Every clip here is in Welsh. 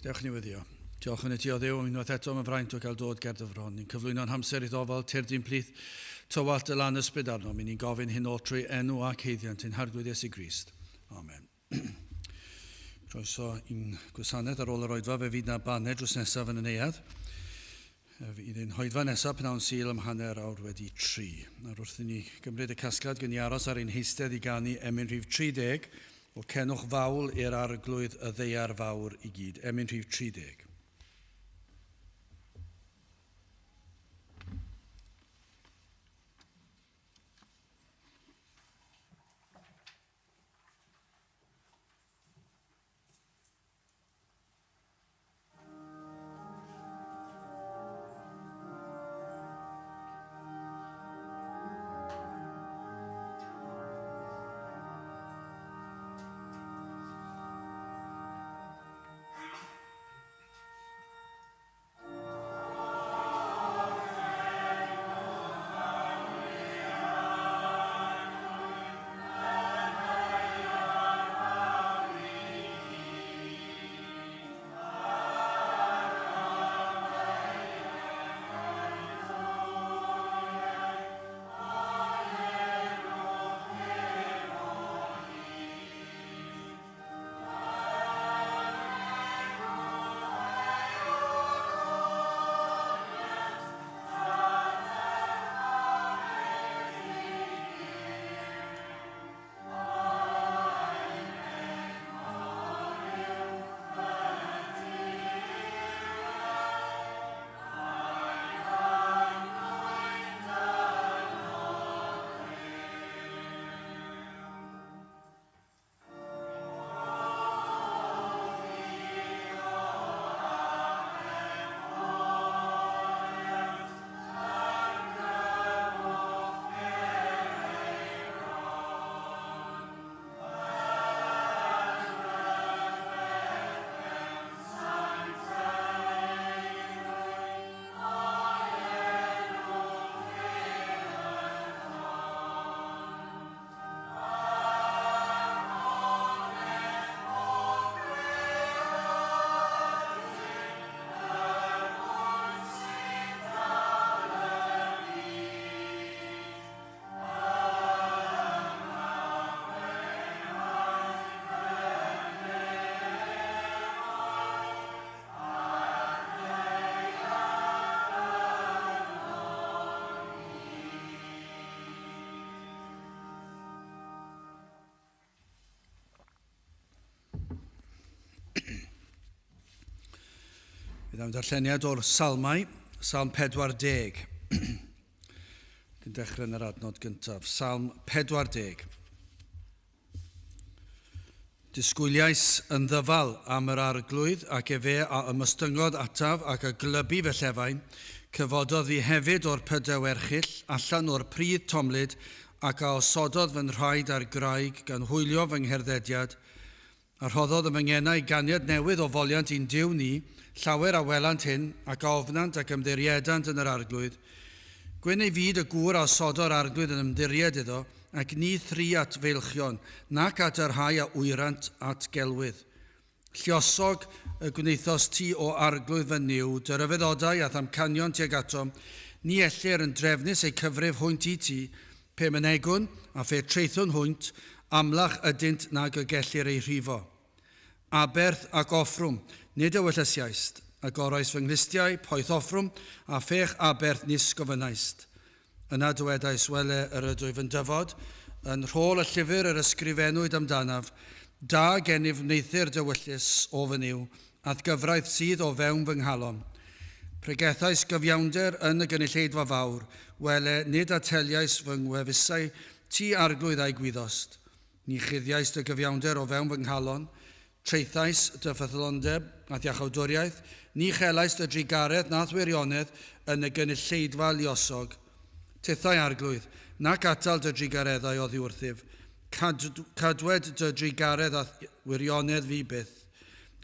Diolch ni weddio. Diolch yn y ti o ddew, unwaith eto am y fraint o gael dod ger dyfron. Ni'n cyflwyno'n hamser i ddofal, terdyn plith, tywallt y lan ysbryd arno. Mi ni'n gofyn hyn o trwy enw ac heiddiant yn Harglwydd Iesu Grist. Amen. Croeso i'n gwasanaeth ar ôl yr oedfa, fe fydd na baned drws nesaf yn y neuad. Fydd yn hoedfa nesaf pnawn Sul am hanner awr wedi 3. Ar wrth i ni gymryd y casgliad gyn i aros ar ein heistedd i ganu emyn rhif 30 o cenwch fawl i'r arglwydd y ddeiar fawr i gyd. Emyn rhif 30. Bydd am darlleniad o'r Salmau, Salm 40. Cyn dechrau yn yr adnod gyntaf. Salm 40. Disgwyliais yn ddyfal am yr arglwydd ac efe a ymystyngod ataf ac a glybu fe llefain, cyfododd fi hefyd o'r pydew erchill allan o'r pryd tomlyd ac a osododd fy nhraed ar graig gan hwylio fy ngherddediad, a rhoddodd ym Emynau ganiad newydd o foliant i'n diw ni, llawer a welant hyn ac a ofnant ac ymddiriedant yn yr arglwydd. Gwyn ei fyd y gŵr a osodo'r arglwydd yn ymddiried iddo, ac ni thri at feilchion, nac at yr rhai a wyrant at gelwydd. Lluosog y gwneithos ti o arglwydd fy niw, dy ryfeddodau a thamcanion tuag atom, ni ellir yn drefnus ei cyfrif hwynt i ti, pe mynegwn a phe treithwn hwynt, amlach ydynt nag y gellir ei rhifo. Aberth ac offrwm, nid y wyllasiaist, a goroes fy nghlistiau, poeth offrwm, a phech aberth nis gofynaist. Yna dywedais wele yr ydwyf yn dyfod, yn rhôl y llyfr yr ysgrifennwyd amdanaf, da gennyf wneithir dywyllus o fy niw, ath gyfraith sydd o fewn fy nghalon. Pregethais gyfiawnder yn y gynulleidfa fawr, wele nid ateliais fy ngwefusau, ti arglwydd a'i gwyddost. Ni chuddiais dy gyfiawnder o fewn fy nghalon, treithais dy ffyddlondeb a diachawdwriaeth, ni chelais dy drigaredd nath wirionedd yn y gynulleidfa luosog. Tithau arglwydd, nac atal dy drigareddau o ddiwrthif, cadwed dy drigaredd a wirionedd fi byth.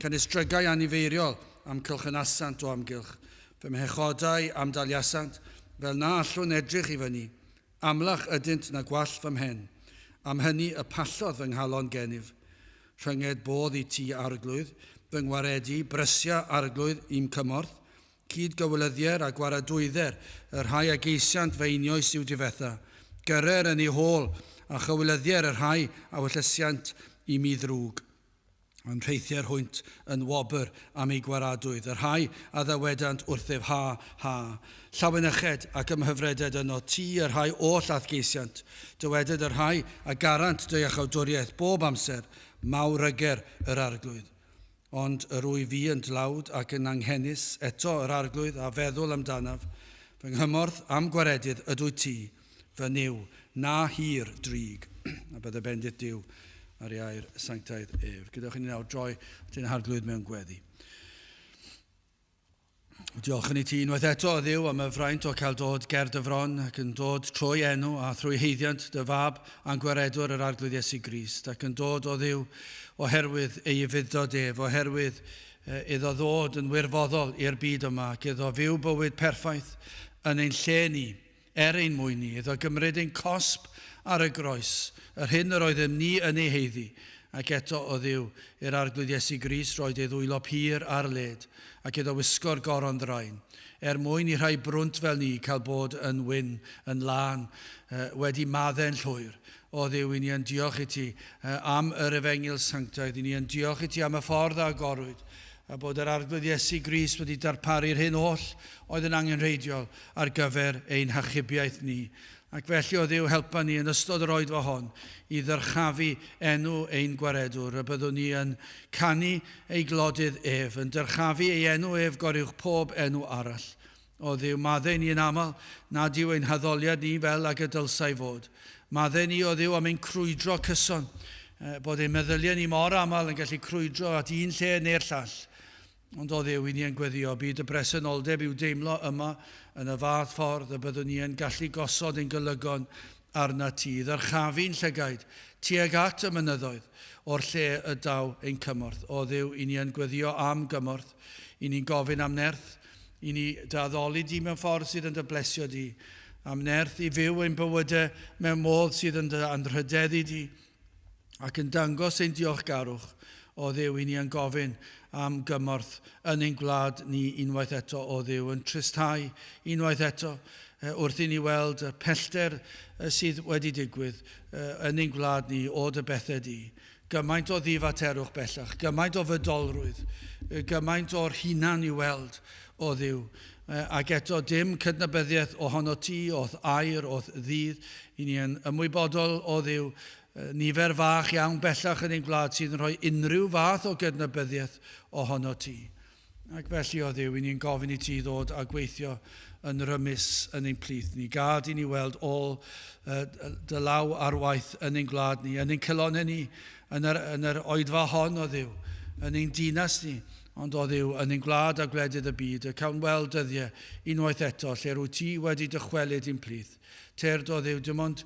Cynnes drygau anifeiriol am cylchynasant o amgylch, fy mhechodau am daliasant, fel na allwn edrych i fyny, amlach ydynt na gwall fy mhen, am hynny y pallodd fy nghalon gennyf. Rhynged bodd i ti arglwydd, fy ngwaredu, brysia arglwydd i'm cymorth, cyd gywylyddier a gwaradwydder, yr rhai a geisiant feinioes i'w difetha, gyrer yn ei hôl a chywylyddier yr rhai a wyllesiant i mi ddrwg. Yn rheithiau'r hwynt yn wobr am ei gwaradwydd, yr rhai a ddywedant wrthyf ha. Llawenyched ac ymhyfreded yno, yr rhai o llathgeisiant, dyweded yr rhai a garant dwyachawdwriaeth bob amser, mawryger yr arglwydd. Ond yr wy fi yn dlawd ac yn anghennus eto yr arglwydd a feddwl amdanaf, fy nghymorth am gwaredydd ydw ti, fy niw, na hir drig. A bydde bendith Duw ar iair sanctaidd ef. Gydwch chi nawr droi at ein harglwydd mewn gweddi. Diolch yn i ti unwaith eto o Dduw am y fraint o cael dod ger dy fron ac yn dod trwy enw a thrwy heiddiant dy fab a'n gwaredwr yr arglwydd Iesu Grist ac yn dod o Dduw oherwydd ei fuddod ef, oherwydd iddo ddod yn wirfoddol i'r byd yma ac iddo fyw bywyd perffaith yn ein lle ni, ein mwyn ni, iddo gymryd ein cosb ar y groes, yr hyn yr oeddym ni yn ei heiddi, ac eto o Dduw i'r arglwydd Iesu Grist roed ei ddwylo pur ar led, ac iddo wisgo'r goron ddraen, mwyn i rhai brwnt fel ni cael bod yn wyn, yn lan, wedi maddau'n llwyr. O Dduw, i ni yn diolch i ti am yr efengil sanctaidd, i ni yn diolch i ti am y ffordd a agorwyd, a bod yr arglwydd Iesu Grist wedi darparu'r hyn oll oedd yn angenrheidiol ar gyfer ein hachubiaeth ni. Ac felly o Dduw helpa ni yn ystod yr oedfa hon i ddyrchafu enw ein gwaredwr, a byddwn ni yn canu ei glodydd ef, yn dyrchafu ei enw ef goriwch pob enw arall. O Dduw, maddau ni yn aml, nad yw ein haddoliad ni fel ag y dylsai fod. Maddau ni o Dduw am ein crwydro cyson, bod ein meddyliau ni mor aml yn gallu crwydro at un lle neu'r llall. Ond o Dduw, i ni yn gweddio, byd y bresenoldeb i'w deimlo yma yn y fath ffordd y byddwn ni yn gallu gosod ein golygon arna ti, ddyrchafu'n llygaid, tuag at y mynyddoedd, o'r lle y daw ein cymorth. O Dduw, i ni yn gweddio am gymorth, i ni'n gofyn am nerth, i ni daddoli di mewn ffordd sydd yn dy blesio di, am nerth i fyw ein bywydau mewn modd sydd yn dy anrhydeddu di, ac yn dangos ein diolchgarwch. O Dduw, i ni yn gofyn am gymorth yn ein gwlad ni unwaith eto, o Dduw, yn tristau unwaith eto, wrth i ni weld y pellter sydd wedi digwydd yn ein gwlad ni o dy bethau di. Gymaint o ddifaterwch bellach, gymaint o fydolrwydd, gymaint o'r hunan i weld, o Dduw, ac eto dim cydnabyddiaeth ohono ti, o'th air, o'th ddydd, i ni yn ymwybodol, o Dduw, nifer fach iawn bellach yn ein gwlad sydd yn rhoi unrhyw fath o gydnabyddiaeth ohono ti. Ac felly o Dduw, i ni'n gofyn i ti ddod a gweithio yn rymus yn ein plith ni. Gad i ni weld ôl dy law ar waith yn ein gwlad ni, yn ein cylonau ni, yn yr oedfa hon o Dduw, yn ein dinas ni, ond o Dduw, yn ein gwlad a gwledydd y byd, y cawn weld dyddiau unwaith eto, lle rwy ti wedi dychwelyd i'n plith. Terd o Dduw, dim ond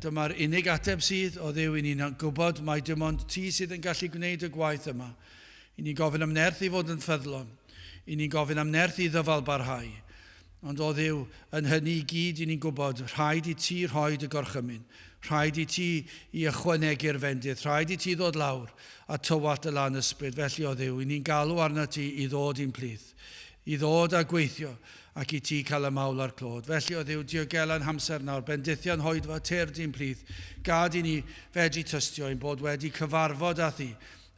dyma'r unig ateb sydd, o Dduw, i ni'n gwybod mai dim ond ti sydd yn gallu gwneud y gwaith yma. I ni'n gofyn am nerth i fod yn ffyddlon, i ni'n gofyn am nerth i ddyfal barhau. Ond o Dduw, yn hynny i gyd, i ni'n gwybod, rhaid i ti rhoi dy gorchymyn, rhaid i ti i ychwanegu'r fendydd, rhaid i ti ddod lawr a tywat y lan ysbryd. Felly o Dduw, i ni'n galw arna ti i ddod i'n plith, i ddod a gweithio, ac i ti cael y mawl a'r clod. Felly o Dduw, diogelan hamser nawr, bendithion hoedfa terd i'n plith, gad i ni fedru tystio ein bod wedi cyfarfod â thi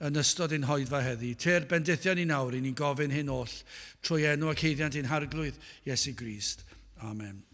yn ystod ein hoedfa heddi. Terd bendithion ni nawr, i ni'n gofyn hyn oll, trwy enw ac heiddiant ein harglwydd Iesu Grist. Amen.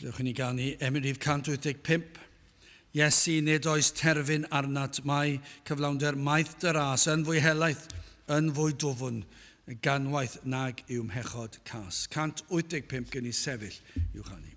Llywch ni gael ni Emynau 185. Iesu nid oes terfyn arnat mae cyflawnder maith dy ras yn fwy helaeth, yn fwy dwfwn, ganwaith nag i'w mhechod cas. 185 gen i sefyll i'w chanu.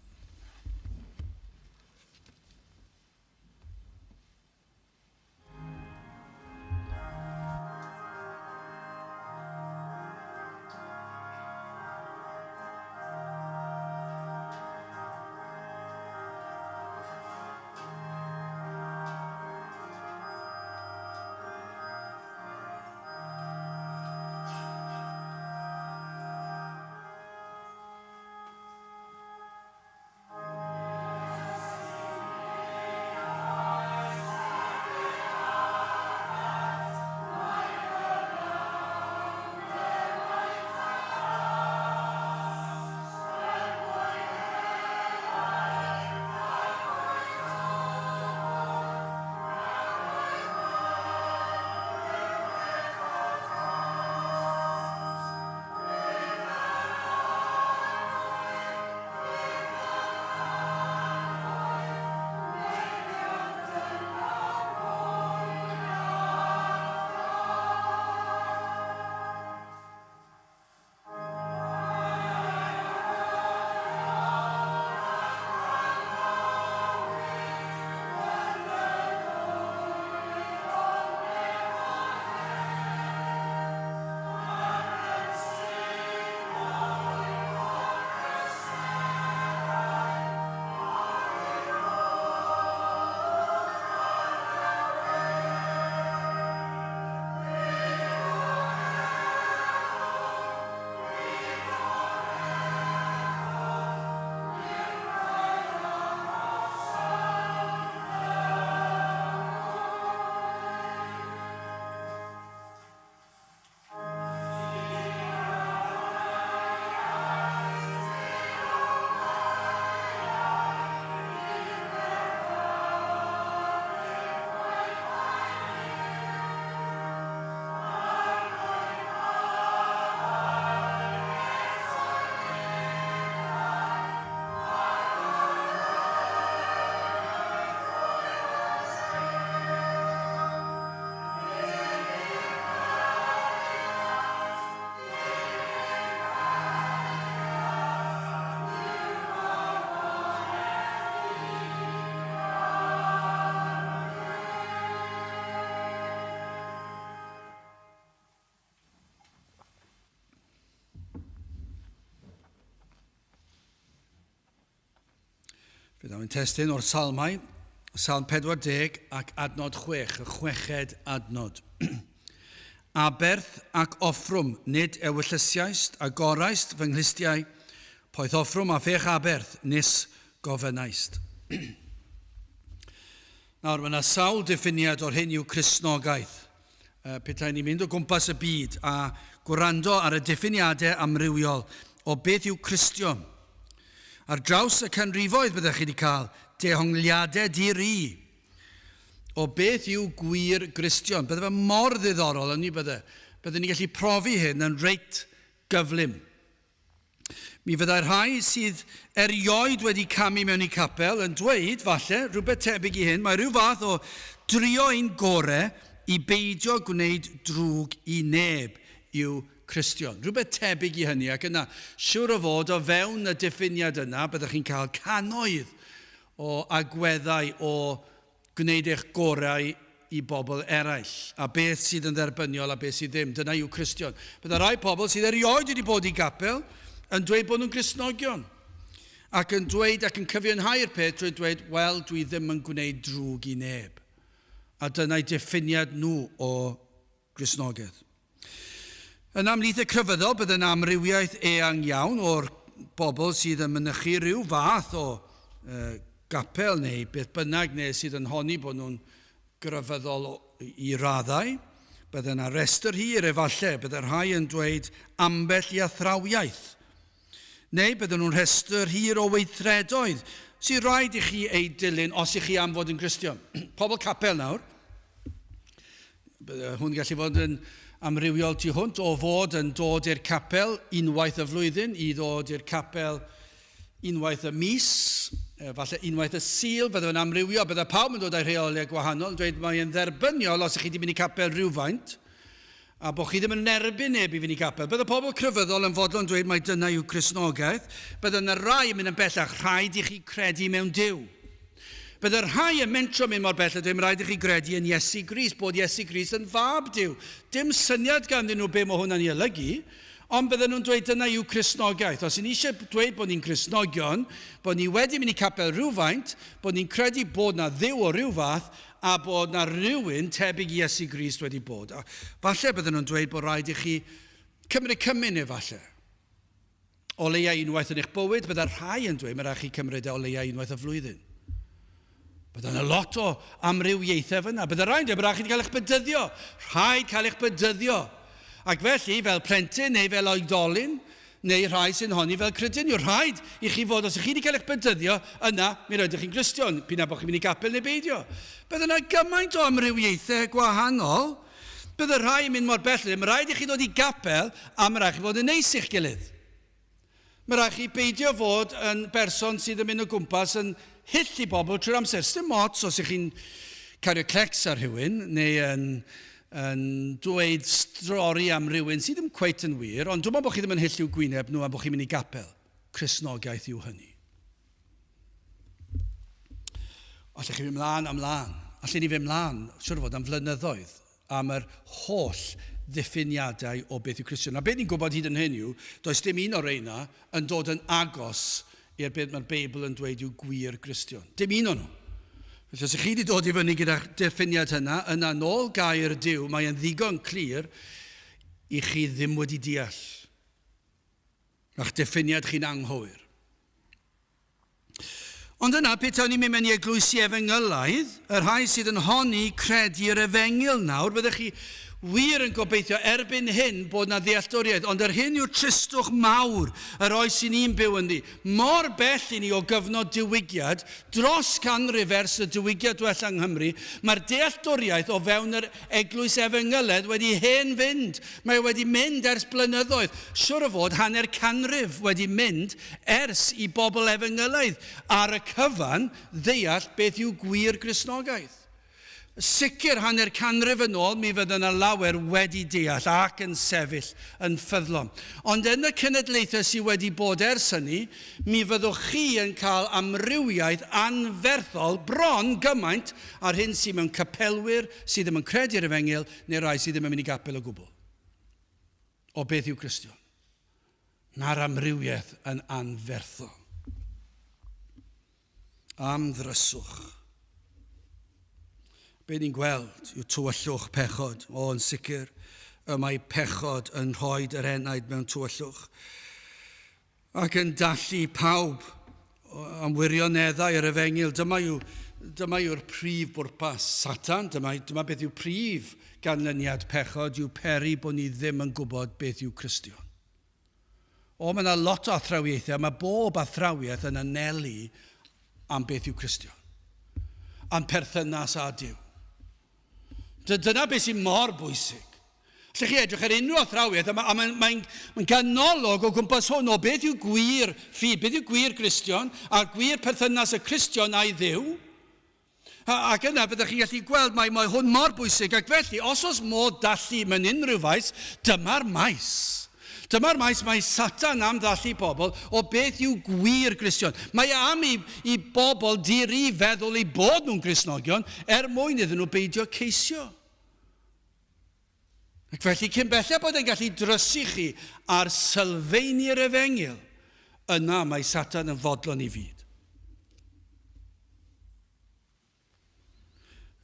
Fe daw yn testyn o'r salmau, Salm 40 ac adnod 6, y chweched adnod. Aberth ac offrwm, nid ewyllisiaist a goraist fy nghlistiau, poeth offrwm a phech aberth, nis gofynaist. Nawr, mae yna sawl diffiniad o'r hyn yw Cristnogaeth. Petai ni'n mynd o gwmpas y byd a gwrando ar y diffiniadau amrywiol o beth yw Cristion. Ar draws y canrifoedd byddech chi wedi cael dehongliadau di-ri o beth yw gwir Gristion. Bydde fe mor ddiddorol yn ni bydde. Bydde ni gallu profi hyn yn reit gyflym. Mi fyddai'r rhai sydd erioed wedi camu mewn I capel yn dweud, falle, rhywbeth tebyg I hyn, mae rhyw fath o drio un gorau I beidio gwneud drwg I neb yw Cristion. Rhywbeth tebyg I hynny, ac yna, siŵr o fod o fewn y diffiniad yna, byddwch chi'n cael cannoedd o agweddau o gwneud eich gorau I bobl eraill, a beth sydd yn dderbyniol a beth sydd ddim. Dyna yw Cristion. Bydda rai pobl sydd erioed wedi bod I gapel yn dweud bod nhw'n Cristnogion, ac yn dweud ac yn cyfiawnhau'r peth drwy dweud, wel, dwi ddim yn gwneud drwg I neb. A dyna'i diffiniad nhw o Gristnogaeth. Yn amlith y crefyddol, bydd yn amrywiaeth eang iawn o'r bobl sydd yn mynychu rhyw fath o gapel neu beth bynnag neu sydd yn honni bod nhw'n grefyddol I raddau. Bydd yna rhestr hir efallai, bydd yr rhai yn dweud ambell I athrawiaeth. Neu bydd nhw'n rhestr hir o weithredoedd sy'n rhaid I chi ei dilyn os I chi am fod yn Gristion. Pobl capel nawr, bydd hwn gallu fod yn amrywiol tu hwnt o fod yn dod i'r capel unwaith y flwyddyn I ddod i'r capel unwaith y mis, falle unwaith y sil, bydde yn amrywio, bydde pawb yn dod â'i rheolau gwahanol, dweud mae e'n dderbyniol os ych chi wedi mynd i capel rhywfaint, a bod chi ddim yn erbyn neb i fynd i capel. Bydde pobl crefyddol yn fodlon dweud mai dyna yw Cristnogaeth. Bydde yna rai yn mynd yn bellach, rhaid i chi credu mewn Duw. Bydde rhai yn mentro mynd mor bellach, dweud rhaid i chi credu yn Iesu Grist, bod Iesu Grist yn fab Duw. Dim syniad ganddyn nhw be mae hwnna'n ei olygu, ond bydde nhw'n dweud dyna yw Cristnogaeth. Os ni eisiau dweud bod ni'n Cristnogion, bod ni wedi mynd i capel rhywfaint, bod ni'n credu bod na Dduw o ryw fath, a bod na rhywun tebyg i Iesu Grist wedi bod. A falle bydden nhw'n dweud bod rhaid i chi cymryd cymyn efallai. O leia unwaith yn eich bywyd, bydde rhai yn dweud, mae rhaid chi cymryd o leia unwaith y flwyddyn. Bydde yna lot o amrywiaethau fyna. Bydde rhaid yn rhaid chi cael eich bydyddio. Rhaid cael eich bydyddio. Ac felly, fel plentyn neu fel oedolyn, neu rhai sy'n honni fel crydyn, yw'r rhaid i chi fod, os ych chi wedi cael eich bydyddio, yna, mi roed chi'n Gristion, p'un a bod chi'n mynd i gapel neu beidio. Bydde yna gymaint o amrywiaethau gwahanol, bydde rhai yn mynd mor bell, mae rhaid i chi ddod i gapel, a mae rhaid chi fod yn neis i'ch gilydd. Mae rhaid chi beidio fod yn berson sydd yn mynd o gwmpas yn hyll i bobl trwy'r amser. Sdim ots os ych chi'n cario clecs ar rhywun, neu yn dweud stori am rhywun sydd ddim cweit yn wir, ond dwi'n meddwl bod chi ddim yn hyll i'w gwyneb nhw a bod chi'n mynd i gapel. Cristnogaeth yw hynny. Allech chi fynd mlaen am lan. Allech ni fynd mlaen, siwr o fod, am flynyddoedd, am yr holl ddiffiniadau o beth yw Cristion. A beth ni'n gwybod hyd yn hyn yw, does dim un o'r reina yn dod yn agos i'r beth mae'r Beibl yn dweud yw gwir Cristion. Dim un o'n nhw. Felly, os ych chi wedi dod i fyny gyda'r diffiniad hynna, yna nôl gair Duw, mae e'n ddigon clir i chi ddim wedi deall. A'ch diffiniad chi'n anghywir. Ond yna, beth awn ni'n mynd mewn i eglwysi Efengylaidd, yr rhai sydd yn honni credu'r Efengyl nawr, byddech chi wir yn gobeithio erbyn hyn bod na ddealltwriaeth, ond yr hyn yw'r tristwch mawr, yr oes i ni'n byw yn di. Mor bell i ni o gyfnod diwygiad, dros canrif ers y diwygiad diwethaf yng Nghymru, mae'r dealltwriaeth o fewn yr eglwys Efengylaidd wedi hen fynd. Mae wedi mynd ers blynyddoedd. Siwr o fod hanner canrif wedi mynd ers i bobl Efengylaidd ar y cyfan ddeall beth yw gwir Cristnogaeth. Sicr hanner canrif yn ôl, mi fydd yna lawer wedi deall ac yn sefyll yn ffyddlon. Ond yn y cenedlaethau sydd wedi bod ers hynny, mi fyddwch chi yn cael amrywiaeth anferthol bron gymaint ar hyn sydd mewn capelwyr sydd ddim yn credu'r Efengyl neu rai sydd ddim yn mynd i gapel o gwbl. O beth yw Cristion? Mae'r amrywiaeth yn anferthol. Am ddryswch. Be ni'n gweld yw tywyllwch pechod. O, yn sicr, y mae pechod yn rhoi yr enaid mewn tywyllwch. Ac yn dallu pawb am wirioneddau yr Efengyl. Dyma yw'r prif bwrpas Satan. Dyma beth yw prif ganlyniad pechod, yw peri bod ni ddim yn gwybod beth yw Cristion. O, mae yna lot o athrawiaethau. Mae bob athrawiaeth yn anelu am beth yw Cristion. Am perthynas â Duw. Dyna beth sy'n mor bwysig. Lle chi edrych ar unrhyw athrawiaeth, a mae'n ganolog o gwmpas hwn o beth yw gwir ffydd, beth yw gwir Cristion, a gwir perthynas y Cristion a'i Dduw. Ac yna byddwch chi'n gallu gweld mae hwn mor bwysig, ac felly, os modd dallu mewn unrhyw faes, dyma'r maes. Dyma'r maes mae Satan am ddallu pobl o beth yw gwir Cristion. Mae am i bobl diri feddwl i bod nhw'n Cristnogion mwyn iddyn nhw beidio ceisio. Ac felly, cyn bellaf bod e'n gallu drysu chi ar sylfaenau'r Efengyl, yna mae Satan yn fodlon i fyd.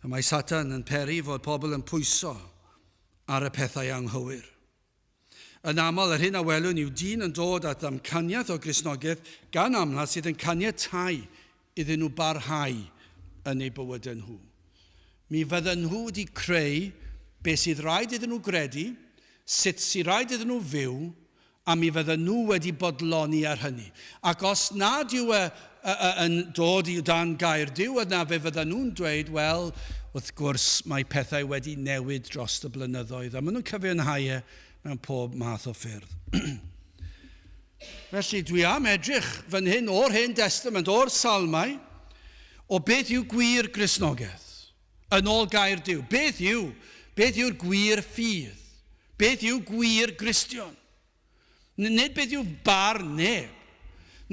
Mae Satan yn peri fod pobl yn pwyso ar y pethau anghywir. Yn aml, yr hyn a welwn yw dyn yn dod at amcaniaeth o Gristnogaeth gan amla sydd yn caniatáu iddyn nhw barhau yn eu bywydau nhw. Mi fydden nhw wedi creu beth sydd rhaid iddyn nhw gredu, sut sydd rhaid iddyn nhw fyw, a mi fydden nhw wedi bodloni ar hynny. Ac os nad yw yn dod i dan gair Duw, yna fe fydden nhw'n dweud, wel, wrth gwrs mae pethau wedi newid dros y blynyddoedd, a maen nhw'n cyfiawnhau mewn pob math o ffyrdd. Felly dwi am edrych fan hyn o'r Hen Testament, o'r Salmau, o beth yw gwir Gristnogaeth yn ôl gair Duw. Beth yw'r gwir ffydd? Beth yw gwir Gristion? Nid beth yw barn neb.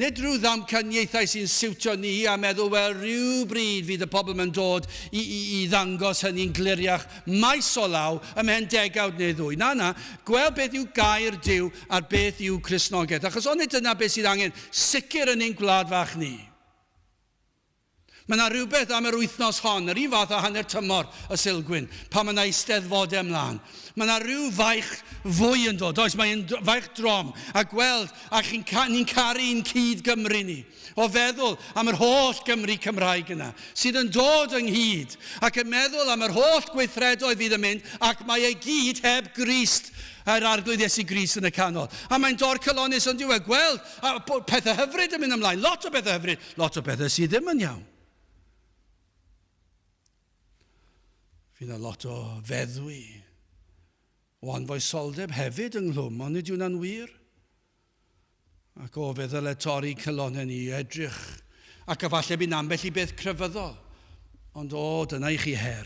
Nid rhyw ddamcaniaethau sy'n siwtio ni a meddwl, wel, rhywbryd fydd y pobl yn dod i ddangos hynny'n gliriach maes o law ym mhen degawd neu ddwy. Na, gweld beth yw gair Duw a beth yw Cristnogaeth. Achos ond dyna beth sydd angen sicr yn ein gwlad fach ni. Mae yna rhywbeth am yr wythnos hon, yr un fath o hanner tymor y Silgwyn, pan mae yna eisteddfodau ymlaen. Mae yna rhyw faich fwy yn dod, oes, mae'n faich drom, a gweld, a ni'n caru un cyd Gymru ni, o feddwl am yr holl Gymru Cymraeg yna, sydd yn dod ynghyd, ac yn meddwl am yr holl gweithredoedd fydd yn mynd, ac mae ei gyd heb Crist, yr arglwydd Iesu Grist yn y canol. A mae'n dorcylonus yn diwedd, gweld, a pethau hyfryd yn mynd ymlaen, lot o bethau hyfryd, lot o bethau sydd ddim yn iawn. Fydd yna lot o feddwi, o anfoesoldeb hefyd ynghlwm, ond nid yw'n anwyr. Ac o fe ddyle torri cylonau ni, edrych, ac efallai bydd ambell i beth crefyddol. Ond dyna i chi her,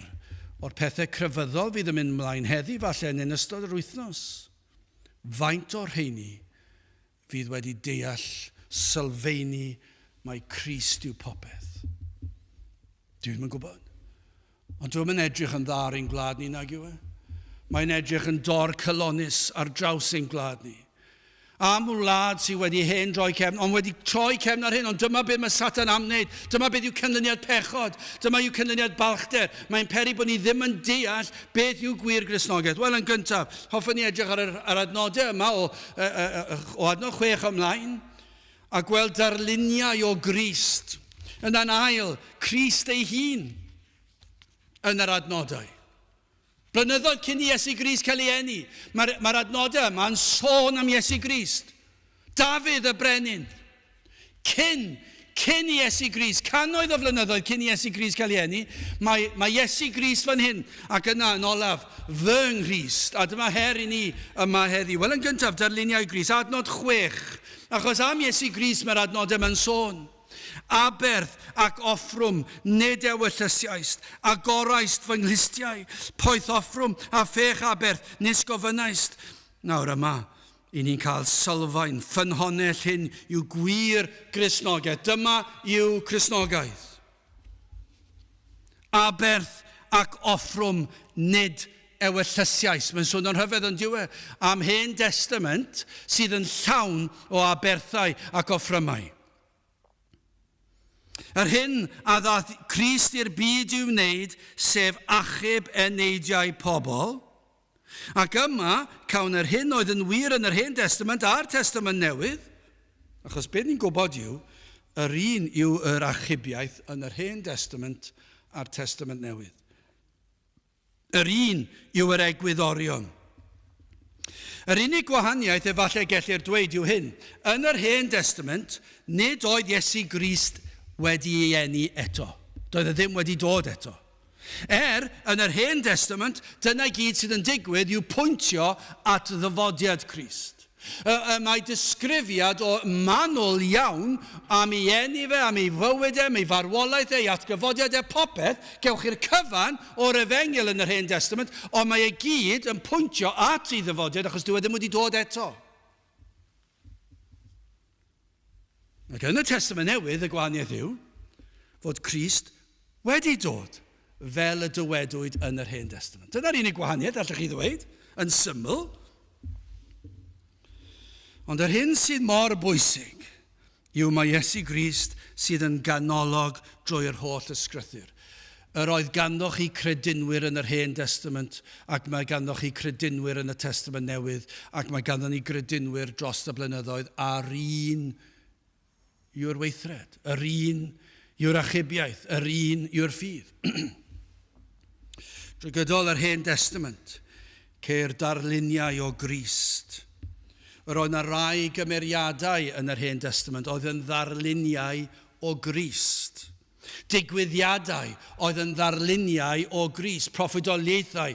o'r pethau crefyddol fydd yn mynd ymlaen heddi falle yn ystod yr wythnos. Faint o'r rheini fydd wedi deall sylfaeni mae Crist yw popeth. Dwi'n yn gwybod. Ond dwi'n edrych yn dda ar ein gwlad ni nag yw e. Mae'n edrych yn dorcylonus ar draws ein gwlad ni. Am wlad sydd wedi hen droi cefn, ond wedi troi cefn ar hyn, ond dyma beth mae Satan am wneud. Dyma beth yw canlyniad pechod. Dyma yw canlyniad balchder. Mae'n peri bod ni ddim yn deall beth yw gwir Gristnogaeth. Wel, yn gyntaf, hoffwn ni edrych ar adnodau yma o adnod 6 ymlaen, a gweld darluniau o Grist. Yn ail, Crist ei hun yn yr adnodau. Blynyddoedd cyn i Iesu Grist cael ei eni, mae'r adnodau yma'n sôn am Iesu Grist. Dafydd y brenin. Cyn i Iesu Grist, cannoedd o flynyddoedd cyn i Iesu Grist cael ei eni, mae Iesu Grist fan hyn, ac yna yn olaf, fy Nghrist, a dyma her i ni yma heddi. Wel, yn gyntaf, darluniau Grist, adnod 6, achos am Iesu Grist mae'r adnodau yma'n sôn. Aberth ac offrwm, nid ewyllysiaist, a goraist fy nghlistiau, poeth offrwm a phech aberth, nis gofynaist. Nawr yma, i ni'n cael sylfaen, ffynhonnell hyn yw gwir Gristnogaeth. Dyma yw Cristnogaeth. Aberth ac offrwm, nid ewyllysiaist. Mae'n sôn o'n rhyfedd yn diwedd am Hen Testament sydd yn llawn o aberthau ac offrymau. Yr hyn a ddath Crist i'r byd i'w wneud, sef achub eneidiau pobl, ac yma cawn yr hyn oedd yn wir yn yr Hen Testament a'r Testament Newydd, achos beth ni'n gwybod yw, yr un yw yr achubiaeth yn yr Hen Testament a'r Testament Newydd. Yr un yw yr egwyddorion. Yr unig gwahaniaeth efallai gellir dweud yw hyn. Yn yr Hen Testament, nid oedd Iesu Grist wedi ei eni eto. Doedd e ddim wedi dod eto. Yn yr Hen Testament, dyna gyd sydd yn digwydd yw pwyntio at ddyfodiad Crist. Mae disgrifiad o manwl iawn am ei eni fe, am ei fywyd am ei farwolaeth ei atgyfodiad popeth, gewch i'r cyfan o'r Efengyl yn yr Hen Testament, ond mae ei gyd yn pwyntio at ei ddyfodiad achos dyw e ddim wedi dod eto. Ac yn y Testament Newydd, y gwahaniaeth yw fod Crist wedi dod fel y dywedwyd yn yr Hen Testament. Dyna'r unig gwahaniaeth, allwch chi ddweud, yn syml. Ond yr hyn sydd mor bwysig yw mae Iesu Grist sydd yn ganolog drwy'r holl ysgrythur. Yr oedd ganddoch chi credinwyr yn yr Hen Testament, ac mae ganddoch chi credinwyr yn y Testament Newydd, ac mae ganddo ni credinwyr dros y blynyddoedd, a'r un yw'r weithred, yr un yw'r achubiaeth, yr un yw'r ffydd. Drwy gydol yr Hen Testament, ceir darluniau o Grist. Roedd yna rai gymeriadau yn yr Hen Testament oedd yn ddarluniau o Grist. Digwyddiadau oedd yn ddarluniau o Grist, proffwydoliaethau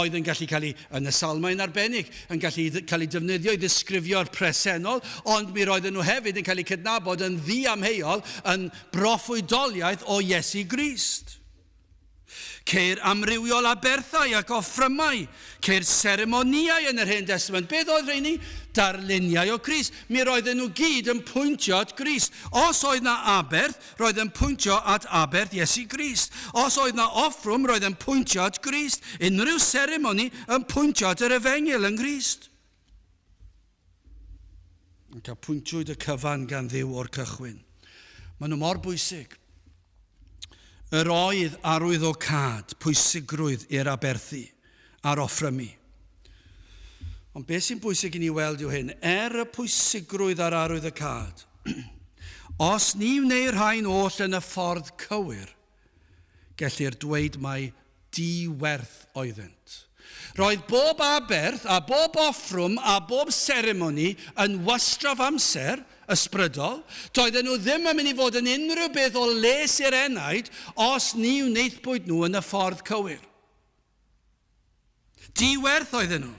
oedd yn gallu cael ei, yn y salmau'n arbennig, yn gallu cael ei defnyddio i ddisgrifio'r presennol, ond mi roedden nhw hefyd yn cael eu cydnabod yn ddiamheuol yn broffwydoliaeth o Iesu Grist. Ceir amrywiol aberthau ac offrymau, ceir seremoniau yn yr Hen Testament. Beth oedd rheini? Darluniau o Grist. Mi roedden nhw gyd yn pwyntio at Grist. Os oedd na aberth, roedd yn pwyntio at aberth Iesu Grist. Os oedd na offrwm, roedd yn pwyntio at Grist. Unrhyw seremoni yn pwyntio at yr efengil yn Grist. Yn cael pwyntiwyd y cyfan gan Dduw o'r cychwyn. Maen nhw mor bwysig. Yr oedd arwyddocad, pwysigrwydd i'r aberthu a'r offrymu. Ond beth sy'n bwysig i ni weld yw hyn, y pwysigrwydd a'r arwyddocad, os ni wneu'r rhain oll yn y ffordd cywir, gellir dweud mai diwerth oeddent. Roedd bob aberth a bob offrwm a bob seremoni yn wastraff amser, ysbrydol, doedden nhw ddim yn mynd i fod yn unrhyw beth o les i'r enaid os ni wneithbwyd nhw yn y ffordd cywir. Diwerth oedden nhw.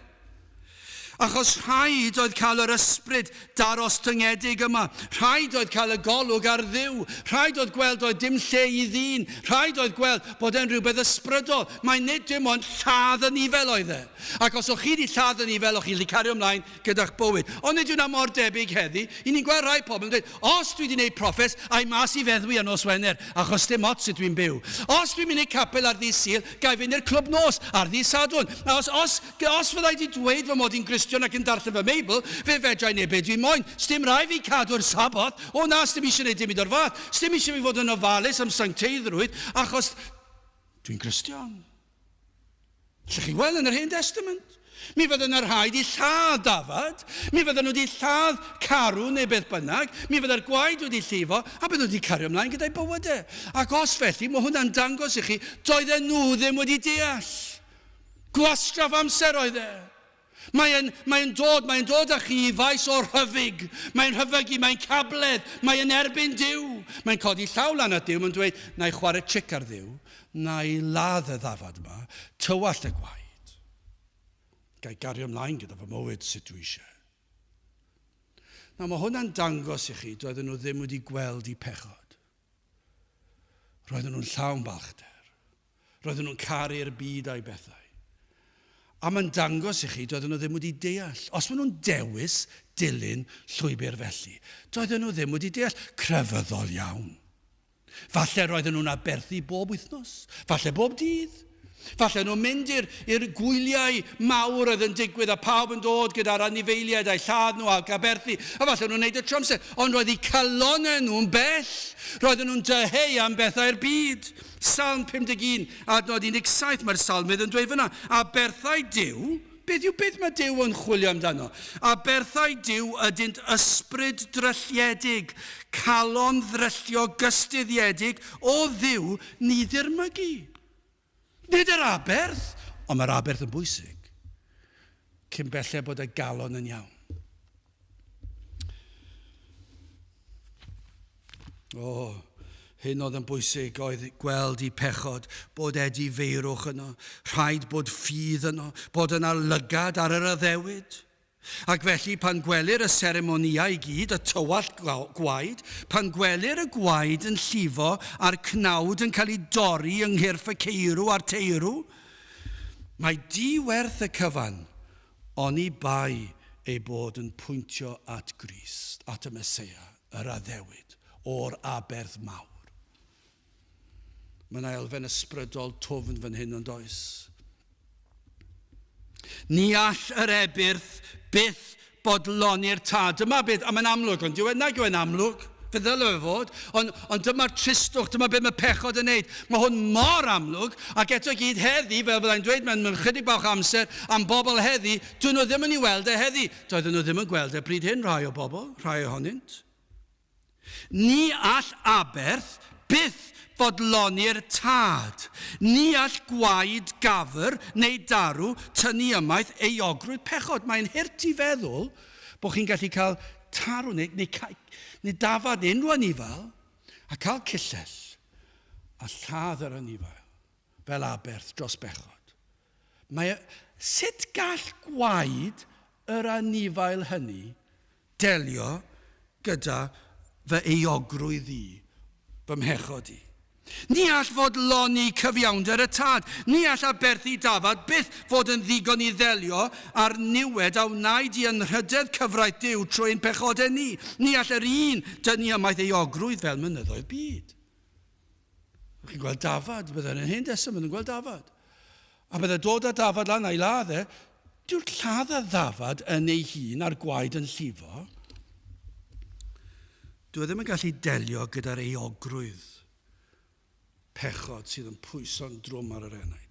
Achos rhaid oedd cael yr ysbryd darostyngedig yma. Rhaid oedd cael y golwg ar Dduw. Rhaid oedd gweld oedd dim lle i ddyn. Rhaid oedd gweld bod e'n rhywbeth ysbrydol. Mae nid dim ond lladd yn ifel oedd e. Ac os o'ch chi wedi lladd yn ifel, o'ch chi wedi cario ymlaen gyda'ch bywyd. Ond nid yw'n mor debyg heddi. I ni'n gweld rai pobl yn dweud, os dwi wedi gwneud proffes, ai mas i feddwi yn nos Wener, achos dim ots ydw i'n byw. Os dwi'n mynd i'r capel ar ddi Sul, gai fynd i'r clwb nos ar ddi Sadwrn. Os fyddai wedi dweud fy mod i'n Gristion ac yn darllen fy Meibl, fe fedrai neu beth dwi'n moyn. Sdim rai fi cadw'r saboth, o na, sdim eisiau gwneud dim o'r fath. Sdim eisiau fi fod yn ofalus am sancteiddrwydd, achos dwi'n Gristion. Lle chi weld yn yr Hen Testament? Mi fydden yr rhaid i lladd Dafad, mi fydden nhw wedi lladd Carw neu beth bynnag, mi fydde'r gwaed wedi llifo, a bydden nhw wedi cario ymlaen gyda'i bywydau. Ac os felly, mae hwnna'n dangos i chi, doedden nhw ddim wedi deall. Gwastraff amser oedd e. Mae'n dod â chi i faes o'r hyfig. Mae'n hyfygu, mae'n cabledd, mae'n erbyn Duw. Mae'n codi llaw lan at Duw, mae'n dweud, na i chwarae chic ar Dduw, na i ladd y ddafad yma, tywall y gwaed. Gai gario ymlaen gyda fy mywyd sut dwi eisiau. Na, mae hwnna'n dangos i chi, doedden nhw ddim wedi gweld I pechod. Roedden nhw'n llawn balchder. Roedden nhw'n caru'r byd a'i bethau. A mae'n dangos i chi, doedden nhw ddim wedi deall. Os maen nhw'n dewis dilyn llwybr felly, doedden nhw ddim wedi deall. Crefyddol iawn. Falle roedden nhw'n aberthu bob wythnos. Falle bob dydd. Falle nhw'n mynd i'r gwyliau mawr oedd yn digwydd a pawb yn dod gyda'r anifeiliaid a'i lladd nhw ac aberthu. A falle nhw'n neud y tramser. Ond roedd eu calonau nhw'n bell. Roedden nhw'n dyheu am bethau'r byd. Salm 51, adnod 17, mae'r salmydd yn dweud fyna. A berthau Duw, beth mae Duw yn chwilio amdano? A berthau Duw ydynt ysbryd drylledig, calon ddryllio gystyddiedig o Dduw ni ddirmygu. Nid yr aberth, ond mae'r aberth yn bwysig. Cyn bellai bod y galon yn iawn. Hyn oedd yn bwysig oedd gweld I pechod, bod Edi feirwch yno, rhaid bod ffydd yno, bod yna lygad ar yr addewid. Ac felly pan gwelir y seremoniau I gyd, y tywall gwaed, pan gwelir y gwaed yn llifo a'r cnawd yn cael ei dorri ynghyrff y ceirw a'r teirw, mae diwerth y cyfan oni bai ei bod yn pwyntio at Grist, at y Meseia, yr addewid, o'r aberth mawr. Mae'n elfen ysbrydol twfn fan hyn yn does. Ni all yr ebyrth byth bodloni'r tad. Dyma beth, a mae'n amlwg, ond nag yw e'n amlwg, fe ddylai fe fod, ond dyma'r tristwch, dyma beth mae pechod yn neud. Mae hwn mor amlwg, ac eto gyd heddi, fel byddai'n dweud, mae'n chydig bach amser am bobl heddi, dyn nhw ddim yn ei weld e heddi. Doedden nhw ddim yn gweld e bryd hyn, rhai o bobl, rhai ohonynt. Ni all aberth byth bodloni'r tad. Ni all gwaed gafr neu darw tynnu ymaith euogrwydd pechod. Mae'n hurt I feddwl bod chi'n gallu cael tarw neu dafad unrhyw anifal a cael cyllell a lladd yr anifail, fel aberth dros bechod. Sut gall gwaed yr anifail hynny delio gyda fy eogrwydd i, fy mhechod i? Ni all fod loni cyfiawnder y tad. Ni all aberthu dafad byth fod yn ddigon i ddelio ar niwed a wnaed i yn rhydedd cyfraith Duw trwy'n pechodau ni. Ni all yr un dynnu ymaith eogrwydd fel mynyddoedd byd. Chi'n gweld dafad, byddai'n yn Hen Testament yn gweld dafad. A byddai dod â dafad lan a'i ladd dyw'r lladd a ddafad yn ei hun a'r gwaed yn llifo. Dwi ddim yn gallu delio gyda'r eogrwydd pechod sydd yn pwyso'n drwm ar yr enaid.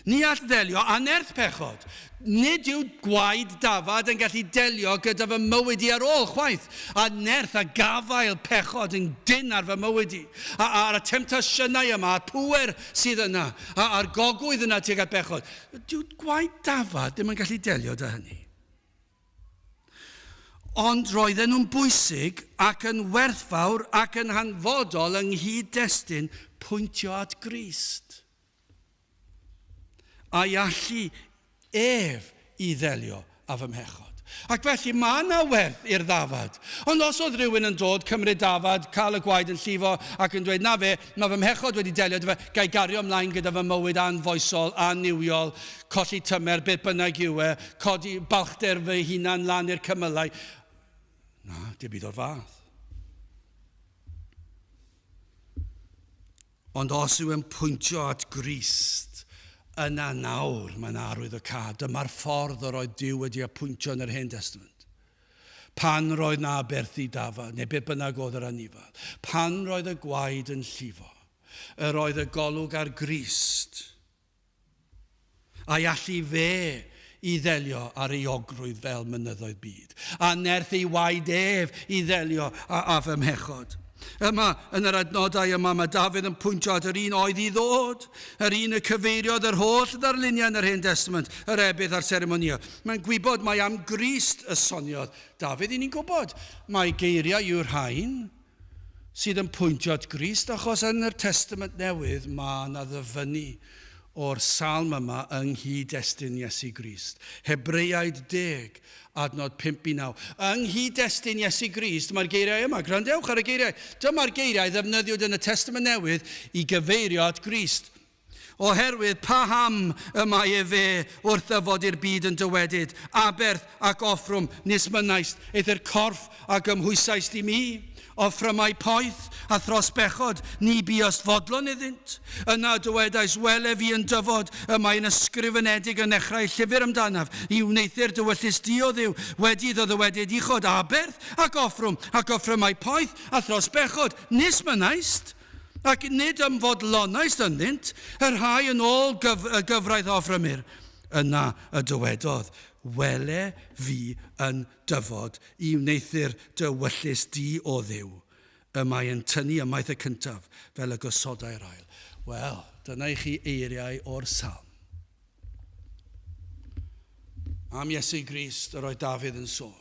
Ni all ddelio anerth pechod. Nid yw gwaed dafad yn gallu delio gyda fy mywyd i ar ôl chwaith. Anerth a gafael pechod yn dyn ar fy mywyd i. A'r temptasiynau yma, a'r pŵer sydd yna, a'r gogwydd yna tuag at bechod. Dyw gwaed dafad ddim yn gallu delio dy hynny. Ond roedden nhw'n bwysig ac yn werthfawr ac yn hanfodol yng nghyd-destun pwyntio at Crist. A iallu ef i ddelio a fy mhechod. Ac felly mae yna werth i'r ddafad. Ond os oedd rhywun yn dod, cymryd dafad, cael y gwaed yn llifo ac yn dweud, na fe, mae fy mhechod wedi delio, gai gario ymlaen gyda fy mywyd anfoesol, aniwiol, colli tymer, beth bynnag yw codi balchder fy hunan lan i'r cymylau. Na, dim byd o'r fath. Ond os yw yn pwyntio at Crist, yna nawr mae'n arwydd y cad. Dyma'r ffordd o roedd Duw wedi apwyntio yn yr Hen Testament. Pan roedd na aberthu dafad, neu beth bynnag oedd yr anifail. Pan roedd y gwaed yn llifo, roedd y golwg ar Crist. A allu fe i ddelio ar eogrwydd fel mynyddoedd byd. A nerth ei waed ef i ddelio a fy mhechod. Yma, yn yr adnodau yma, mae Dafydd yn pwyntio at yr un oedd i ddod, yr un y cyfeiriodd yr holl ddarluniau yn yr Hen Testament, yr ebydd a'r seremonia. Mae'n gwybod mai am Crist y soniodd Dafydd, i ni'n gwybod. Mae geiriau yw'r rhain sydd yn pwyntio at Crist, achos yn yr Testament Newydd mae yna ddyfynu o'r Salm yma yng nghyd-destun Iesu Grist. Hebreaid 10, adnod 5-9. Yng nghyd-destun Iesu Grist, mae'r geiriau yma, grandewch ar y geiriau. Dyma'r geiriau ddefnyddiwyd yn y Testament Newydd i gyfeirio at Grist. Oherwydd paham y mae fe wrth ddyfod i'r byd yn dywedyd, aberth ac offrwm nes mynaist, eithyr corff ac ymhwysais di mi. Offrymau poeth a thros bechod, ni buost fodlon iddynt. Yna dywedais wele fi yn dyfod, y mae'n ysgrifenedig yn dechrau llyfr amdanaf, i wneithio'r dywyllus di o ddiw, wedi ddod y wedyd uchod aberth ac offrymau poeth a thros bechod, nes mynaist, ac nid ymfodlonaist ynddynt, yr rhai yn ôl gyfraith offrymir. Yna y dywedodd, wele fi yn dyfod i wneithio'r dywyllus di o ddiw. Y mae yn tynnu ymaith y cyntaf fel y gosodau'r ail. Wel, dyna i chi eiriau o'r Salm. Am Iesu Grist, yr oedd Dafydd yn sôn.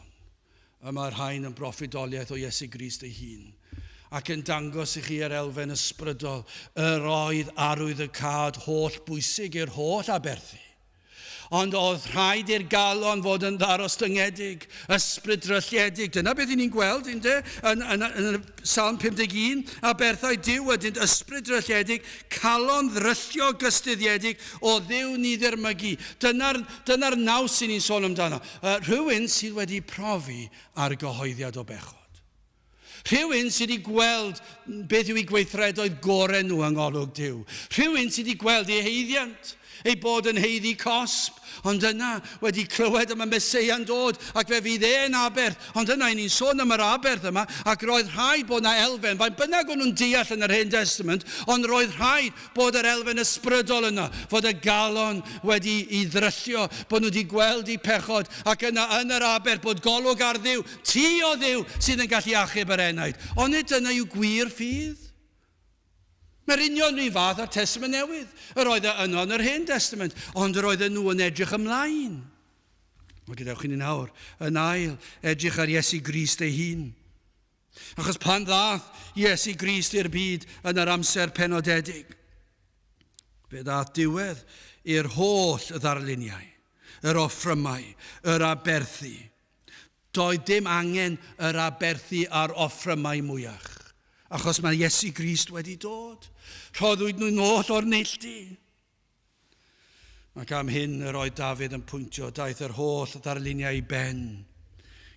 Yma'r rhain yn broffidoliaeth o Iesu Grist ei hun. Ac yn dangos i chi yr elfen ysbrydol, yr oedd arwydd y cad holl bwysig i'r holl aberthu. Ond oedd rhaid i'r galon fod yn ddarostyngedig, ysbryd drylledig. Dyna beth ni'n gweld yn Salm 51, a berthau Duw ydynt ysbryd drylledig, calon ddryllio gystyddiedig o Dduw ni ddirmygu. Dyna'r naws sy'n ni'n sôn amdano. Rhywun sydd wedi profi ar gyhoeddiad o bechod. Rhywun sydd wedi gweld beth yw ei gweithredoedd gorau nhw yng ngolwg Duw. Rhywun sydd wedi gweld ei heiddiant, ei bod yn heiddi cosb, ond yna wedi clywed am y Meseia'n dod, ac fe fydd e'n aberth, ond yna ni'n sôn am yr aberth yma, ac roedd rhaid bod yna elfen, faint bynnag o'n nhw'n deall yn yr Hen Testament, ond roedd rhaid bod yr elfen ysbrydol yna, fod y galon wedi ei ddryllio, bod nhw wedi gweld ei pechod, ac yna yn yr aberth bod golwg ar Dduw, ti o Dduw sydd yn gallu achub yr enaid. Ond nid yna yw gwir ffydd. Mae'r union rhywun fath ar Testament Newydd. Yr oedd yno yn yr Hen Testament, ond yr oedd nhw yn edrych ymlaen. Mae gydewch chi ni nawr yn ail, edrych ar Iesu Grist ei hun. Achos pan ddath Iesu Grist i'r byd yn yr amser penodedig, fe ddath diwedd i'r holl ddarluniau, yr offrymau, yr aberthu. Doedd dim angen yr aberthu a'r offrymau mwyach, achos mae Iesu Grist wedi dod. Rhoddwyd nhw'n oll o'r neilltu. Ac am hyn yr oedd Dafydd yn pwyntio, daeth yr holl ddarluniau i ben,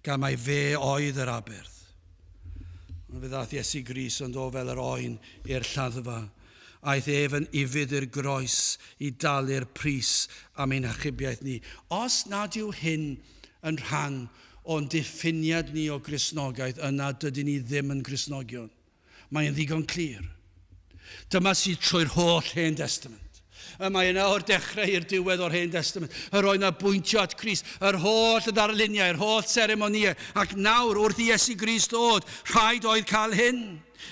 gan mai fe oedd yr aberth. Fe ddath Iesu Grist yn dod fel yr oen i'r lladdfa, aeth ef yn ifydd i'r groes i dalu'r pris am ein achubiaeth ni. Os nad yw hyn yn rhan o'n diffiniad ni o Gristnogaeth, yna dydyn ni ddim yn Gristnogion. Mae'n ddigon clir. Dyma sydd trwy'r holl Hen Testament. Mae yna o'r dechrau i'r diwedd o'r Hen Testament. Yr oedd yna bwyntio at Crist, yr holl ddarluniau, yr holl seremoniau. Ac nawr, wrth i Iesu Grist dod, rhaid oedd cael hyn.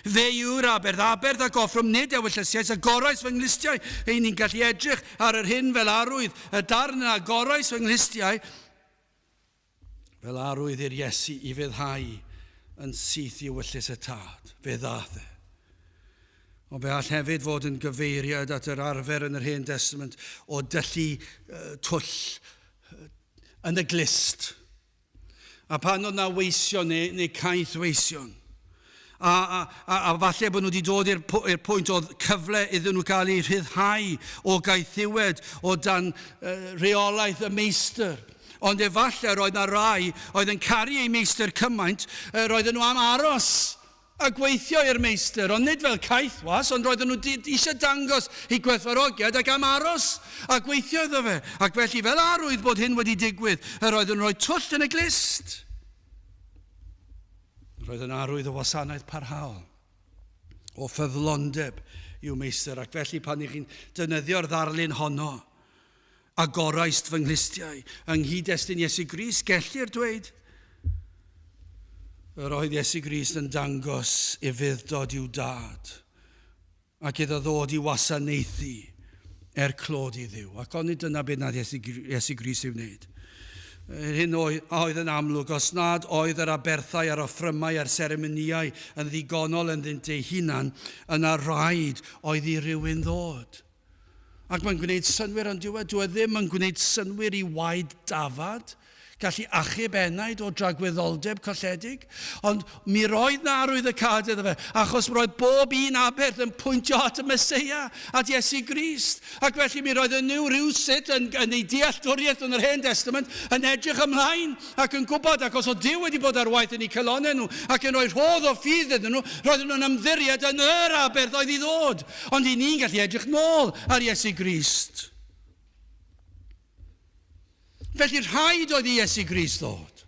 Fe yw'r aberth ac offrwm nid ewyllysau, y gorais fy nglistiau. Ein ni'n gallu edrych ar yr hyn fel arwydd, y darn a gorais fy nglistiau, fel arwydd i'r Iesu i fyddhau yn syth i wyllus y tad. Fe ddath e. O fe all hefyd fod yn gyfeiriad at yr arfer yn yr Hen Testament o dyllu twll yn y glist. A pan oedd na weision neu caeth weision. A falle bod nhw wedi dod i'r pwynt o cyfle iddyn nhw gael eu rhyddhau o gaethiwed o dan reolaeth y meistr. Ond efallai roedd na rai oedd yn caru ei meistr cymaint, roedden nhw am aros a gweithio i'r meistr, ond nid fel caethwas, ond roedden nhw eisiau dangos i gwerthfawrogiad ac am aros a gweithio iddo fe. Ac felly fel arwydd bod hyn wedi digwydd, roedden nhw rhoi twll yn y glist. Roedd yn arwydd o wasanaeth parhaol, o ffyddlondeb i'w meistr. Ac felly pan i chi'n defnyddio'r ddarlun honno, a goraist fy nglistiau, yng nghyd-destun Iesu Grist, gellir dweud, yr oedd Iesu Grist yn dangos i fuddod i'w dad, ac iddo ddod i wasanaethu clod i Dduw. Ac ond dyna beth nad Iesu Grist i'w wneud. Hyn oedd yn amlwg, os nad oedd yr aberthau a'r offrymau a'r seremoniau yn ddigonol yn ddynt eu hunan, yna rhaid oedd i rywun ddod. Ac mae'n gwneud synwyr ond dyw e ddim yn gwneud synwyr i waed dafad, gallu achub enaid o dragwyddoldeb colledig, ond mi roedd na arwydd y cad iddo fe, achos roedd bob un aberth yn pwyntio at y Meseia, at Iesu Grist. Ac felly mi roedd nhw rhywsut yn ei dealltwriaeth yn yr Hen Testament yn edrych ymlaen ac yn gwybod, ac os o Duw wedi bod ar waith yn eu calonau nhw ac yn rhoi rhodd o ffydd iddyn nhw, roedden nhw'n ymddiried yn yr aberth oedd i ddod. Ond i ni'n gallu edrych nôl ar Iesu Grist. Felly rhaid oedd i Iesu Grist ddod.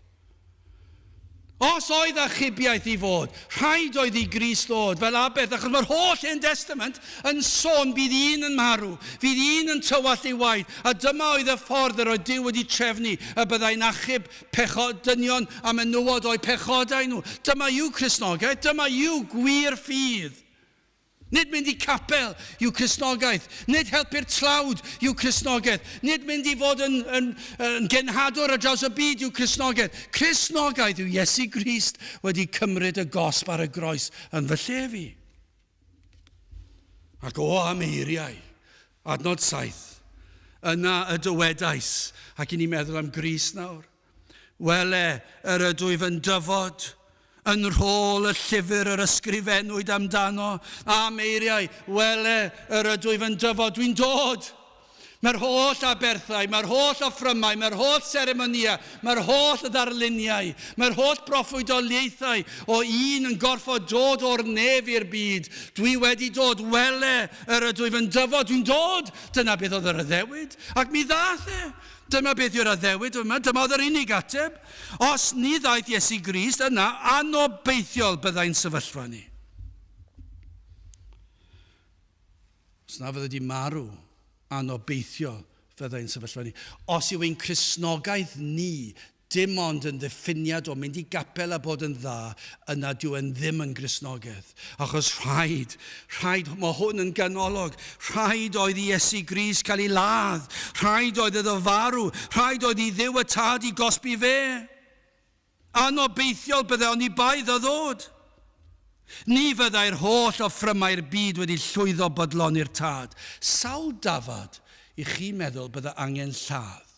Os oedd achubiaeth i fod, rhaid oedd i Grist ddod fel aberth, achos mae'r holl Hen Testament yn sôn bydd un yn marw, fydd un yn tywall ei waed, a dyma oedd y ffordd yr oedd Duw wedi trefnu y byddai'n achub dynion a menywod o'i pechodau nhw. Dyma yw Cristnogaeth, dyma yw gwir ffydd. Nid mynd i capel yw Cristnogaeth, nid helpu'r tlawd yw Cristnogaeth, nid mynd i fod yn genhadwr ar draws y byd yw Cristnogaeth. Cristnogaeth yw Iesu Grist wedi cymryd y gosb ar y groes yn fy lle fi. Ac o am eiriau, adnod 7, yna y dywedais, ac i ni meddwl am Grist nawr. Wele yr ydwyf yn dyfod, yn rhôl y llyfr yr ysgrifennwyd amdano, am eiriau, wele yr ydwyf yn dyfod, dwi'n dod. Mae'r holl aberthau, mae'r holl offrymau, mae'r holl seremonia, mae'r holl ddarluniau, mae'r holl proffwydoliaethau o un yn gorfod dod o'r nef i'r byd. Dwi wedi dod, wele yr ydwyf yn dyfod, dwi'n dod. Dyna beth oedd yr addewid, ac mi ddath e. Dyma beth yw'r addewid yma, dyma oedd yr unig ateb. Os ni ddaeth Iesu Grist, yna anobeithiol byddai'n sefyllfa ni. Os na fydde di marw, anobeithiol fyddai'n sefyllfa ni. Os yw ein Cristnogaeth ni, dim ond yn ddiffiniad o mynd i gapel a bod yn dda, yna dyw yn ddim yn Gristnogaeth. Achos rhaid, mae hwn yn ganolog, rhaid oedd i Iesu Grist cael ei ladd, rhaid oedd iddo farw, rhaid oedd i Dduw y tad i gosbi fe. Anobeithiol bydde ond i baid o ddod. Ni fyddai'r holl offrymau'r byd wedi llwyddo bodloni'r tad. Sawl dafod i chi meddwl bydda angen lladd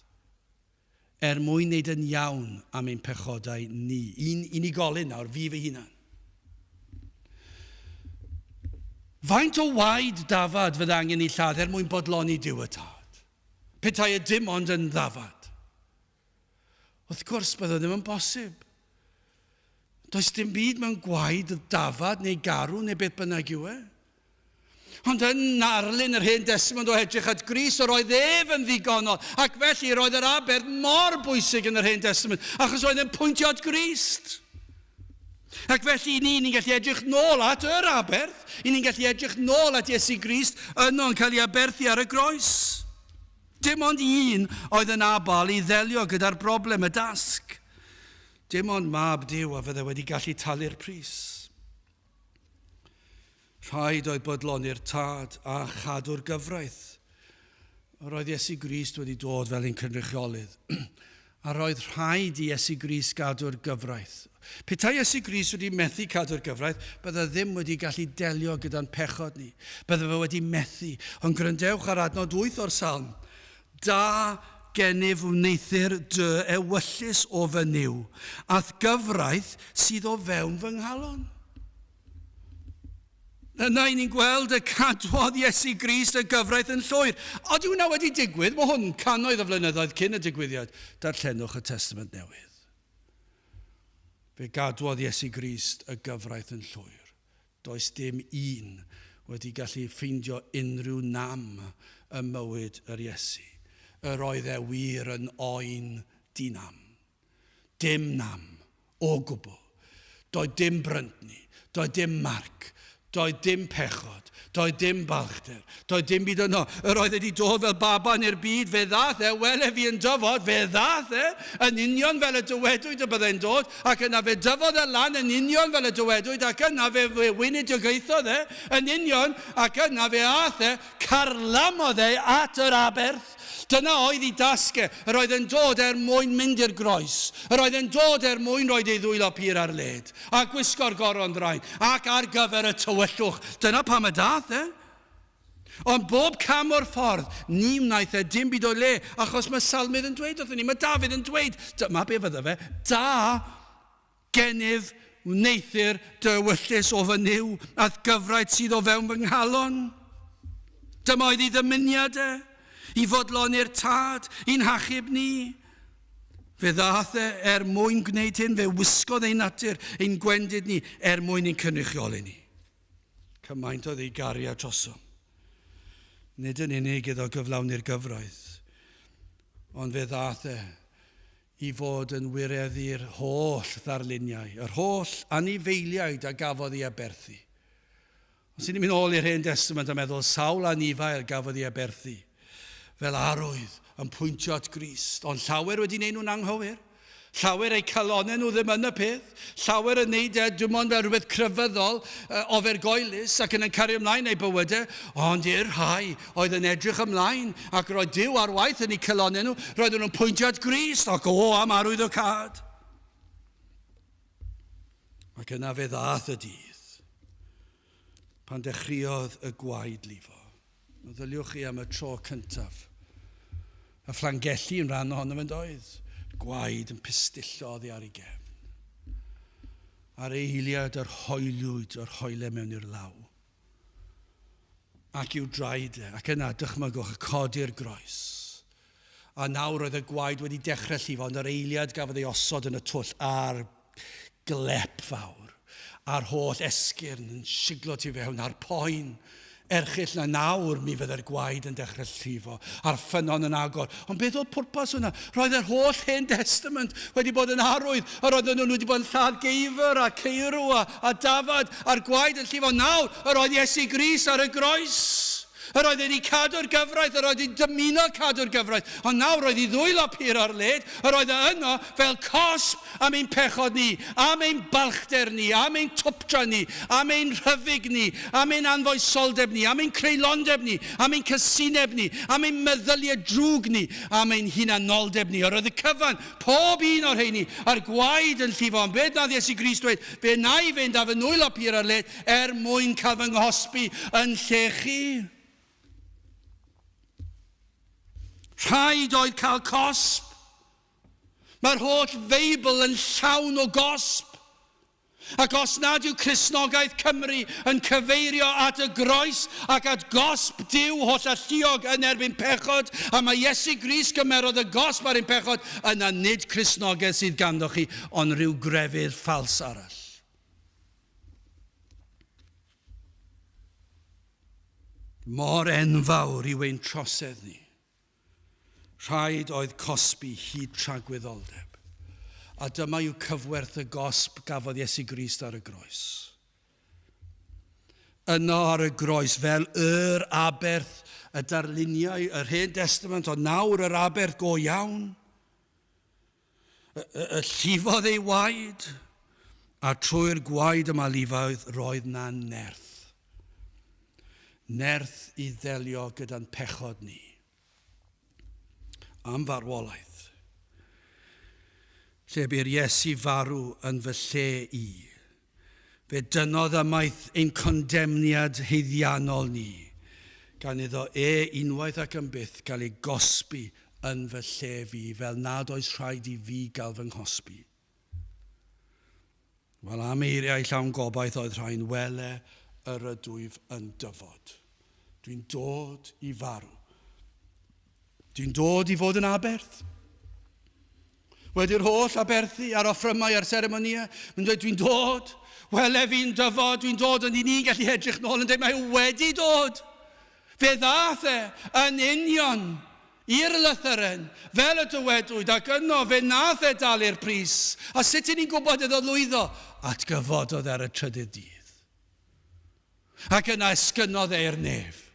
mwyn wneud yn iawn am ein pechodau ni. Unigolyn nawr, fi fy hunan. Faint o waed dafod fydda angen I lladd mwyn bodloni diweddar? Petai dim ond yn ddafod. Wrth gwrs, bydda ddim yn bosib. Does dim byd mewn gwaed dafod neu garw neu beth bynnag yw e. Ond yn narlun yr Hen Testament o edrych at Crist, roedd ef yn ddigonol, ac felly roedd yr aber mor bwysig yn yr Hen Testament, achos roedd e'n pwyntio at Crist. Ac felly ni'n gallu edrych nôl at yr aberth, ni'n gallu edrych nôl at Iesu Grist yno'n cael ei aberthu ar y groes. Dim ond un oedd yn abal I ddelio gyda'r broblem y dasg. Dim ond mab Duw a fydde wedi gallu talu'r pris. Rhaid oedd bodloni'r tad a chadw'r gyfraith. Roedd Iesu Grist wedi dod fel ein cynrychiolydd. A roedd rhaid I Iesu Grist gadw'r gyfraith. Petai Iesu Grist wedi methu cadw'r gyfraith, bydde ddim wedi gallu delio gyda'n pechod ni. Bydde fe wedi methu. Ond grandewch ar adnod 8 o'r Salm. Da gennyf wneithir dy ewyllus o fy niw, ath gyfraith sydd o fewn fy nghalon. Yna ni'n gweld y cadwodd Iesu Grist y gyfraith yn llwyr. Ond yw hwnna wedi digwydd? Mae hwn cannoedd o flynyddoedd cyn y digwyddiad. Darllenwch y Testament Newydd. Fe gadwodd Iesu Grist y gyfraith yn llwyr. Does dim un wedi gallu ffeindio unrhyw nam y mywyd yr Iesu. Yr oedd e wir yn oen dinam. Dim nam, o gwbl. Doedd dim bryntni, doedd dim marc. Doedd dim pechod, doedd dim balchder, doedd dim byd yno. Yr oedd wedi dod fel baban i'r byd, fe ddath e, wel fi yn dyfod, fe ddath e, yn union fel y dywedwyd y byddai'n dod, ac yna fe dyfod y lan yn union fel y dywedwyd, ac yna fe wynedigwythodd e, yn union, ac yna fe ath e, carlamodd e at yr aberth. Dyna oedd I dasge. Yr oedd yn dod mwyn mynd i'r groes. Yr oedd yn dod mwyn roed ei ddwylo pur ar led. A gwisgo'r goron draen. Ac ar gyfer y tywyllwch. Dyna pam y dath e. Ond bob cam o'r ffordd, ni wnaeth e dim byd o le. Achos mae Salmydd yn dweud wrthyn ni. Mae Dafydd yn dweud. Dyma be fydda fe. Da gennyf wneithir dy ewyllus o fy niw. Ath gyfraith sydd o fewn fy nghalon. Dyma oedd I ddymuniad e. I fodloni'r tad, i'n hachub ni. Fe ddath e mwyn gwneud hyn, fe wisgodd ein natur, ein gwendid ni, mwyn ein cynrychioli ni. Cymaint oedd ei gariad drosom. Nid yn unig iddo gyflawni'r gyfraith, ond fe ddath e I fod yn wireddu'r holl ddarluniau, yr holl anifeiliaid a gafodd I aberthu. Os ni'n mynd ôl i'r Hen Testament a meddwl sawl anifail gafodd I aberthu, fel arwydd yn pwyntio at Grist. Ond llawer wedi wneud nhw'n anghywir. Llawer eu calonau nhw ddim yn y peth. Llawer yn wneud dim ond fel rhywbeth crefyddol ofergoelus ac yn cario ymlaen eu bywydau. Ond i'r rhai oedd yn edrych ymlaen ac roedd Duw ar waith yn eu calonau nhw. Roedd nhw'n pwyntio at Grist ac am arwydd o cad. Ac yna fe ddath y dydd pan dechreuodd y gwaed lifo. Meddyliwch chi am y tro cyntaf. Y fflangelli yn rhan ohono fe'n doedd. Gwaed yn pistillo oddi ar ei gefn. Ar eiliad yr hoelwyd, yr hoele mewn i'r law. Ac i'w draed e, ac yna dychmygwch y codi'r groes. A nawr oedd y gwaed wedi dechrau llifo, ond yr eiliad gafodd ei osod yn y twll a'r glep fawr. A'r holl esgyrn yn siglo tu fewn, a'r poen. Erchill na nawr mi fydde'r gwaed yn dechrau llifo, a'r ffynon yn agor. Ond beth oedd pwrpas hwnna? Roedd yr holl Hen Testament wedi bod yn arwydd, a roedden nhw wedi bod yn lladd geifr a ceirw a dafod, a'r gwaed yn llifo. Nawr, yr oedd Iesu Grist ar y groes. Yr oedd wedi cadw'r gyfraith, yr oedd wedi dymuno cadw'r gyfraith. Ond nawr oedd hi ddwylo pyr ar led, yr oedd yno fel cosb am ein pechod ni, am ein balchder ni, am ein twptra ni, am ein rhyfig ni, am ein anfoesoldeb ni, am ein creulondeb ni, am ein cysineb ni, am ein meddyliau drwg ni, am ein hunanoldeb ni. Yr oedd y cyfan, pob un o'r heini, a'r gwaed yn llifo. Ond beth nath Iesu Grist dweud, fe na i fynd a fy nwylo pyr ar led mwyn cael fy nghosbi yn lle chi. Rhaid oedd cael cosb. Mae'r holl Feibl yn llawn o gosb. Ac os nad yw Cristnogaeth Cymru yn cyfeirio at y groes ac at gosb Duw holl alluog yn erbyn pechod, a mae Iesu Grist gymerodd y gosb ar ein pechod, yna nid Cristnogaeth sydd ganddo chi, ond rhyw grefydd ffals arall. Mor enfawr yw ein trosedd ni. Rhaid oedd cosbi hyd tragwyddoldeb. A dyma yw cyfwerth y gosb gafodd Iesu Grist ar y groes. Yno ar y groes fel yr aberth, y darluniau, yr Hen Testament, o nawr yr aberth go iawn. Y llifodd ei waed, a trwy'r gwaed yma lifodd roedd na nerth. Nerth i ddelio gyda'n pechod ni. Am farwolaeth. Lle by'r Iesu farw yn fy lle i. Fe dynodd ymaith ein condemniad haeddiannol ni. Gan iddo unwaith ac yn byth gael ei gosbi yn fy lle fi, fel nad oes rhaid i fi gael fy nghosbi. Wel, am eiriau llawn gobaith oedd rhain wele yr ydwyf yn dyfod. Dwi'n dod i farw. Dwi'n dod i fod yn aberth. Wedi'r holl aberthu a'r offrymau a'r seremonia, dwi'n dod, wele fi'n dyfod, dwi'n dod yn ni'n gallu edrych nôl yn dweud, mae wedi dod. Fe ddath yn union i'r lythyren, fel y dywedwyd, ac yno fe nath dal i'r pris. A sut ni'n gwybod iddo lwyddo? Atgyfododd ar y trydydd dydd. Ac yna esgynodd e'r nef.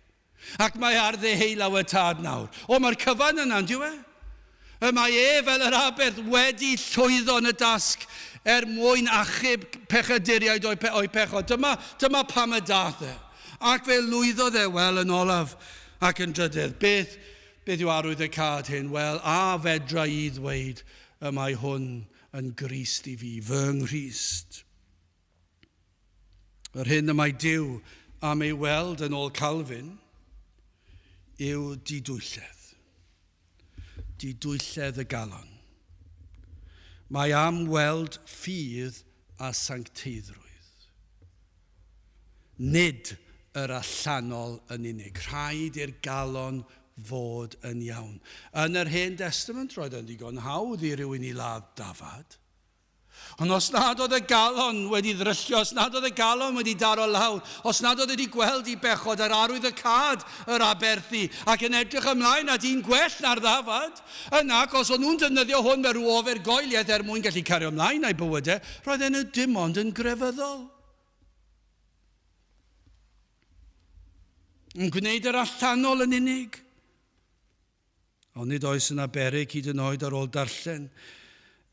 Ac mae ar ddeheulaw y tad nawr. O, mae'r cyfan yna, dyw e? Mae fel yr aberth wedi llwyddo yn y dasg mwyn achub pechaduriaid o'i pechod. Dyma pam y dath e. Ac fe lwyddodd e, wel, yn olaf ac yn drydydd. Beth yw arwydd y cad hyn? Wel, a fedra i ddweud y mae hwn yn Grist i fi, fy Nghrist. Yr hyn y mae Duw am ei weld yn ôl Calvin yw didwylledd. Didwylledd y galon. Mae am weld ffydd a sancteiddrwydd. Nid yr allanol yn unig. Rhaid i'r galon fod yn iawn. Yn yr Hen Testament roedd yn digon hawdd i rywun i ladd dafad. Ond os nad oedd y galon wedi ddryllio, os nad oedd y galon wedi daro lawr, os nad oedd wedi gweld i bechod ar arwydd y cad yr aberthu ac yn edrych ymlaen at un gwell na'r ddafad, yna, os o'n nhw'n defnyddio hwn fel rhyw ofergoeliaeth mwyn gallu cario ymlaen a'i bywydau, roedd yn dim ond yn grefyddol. Yn gwneud yr allanol yn unig. Ond nid oes yna beryg hyd yn oed ar ôl darllen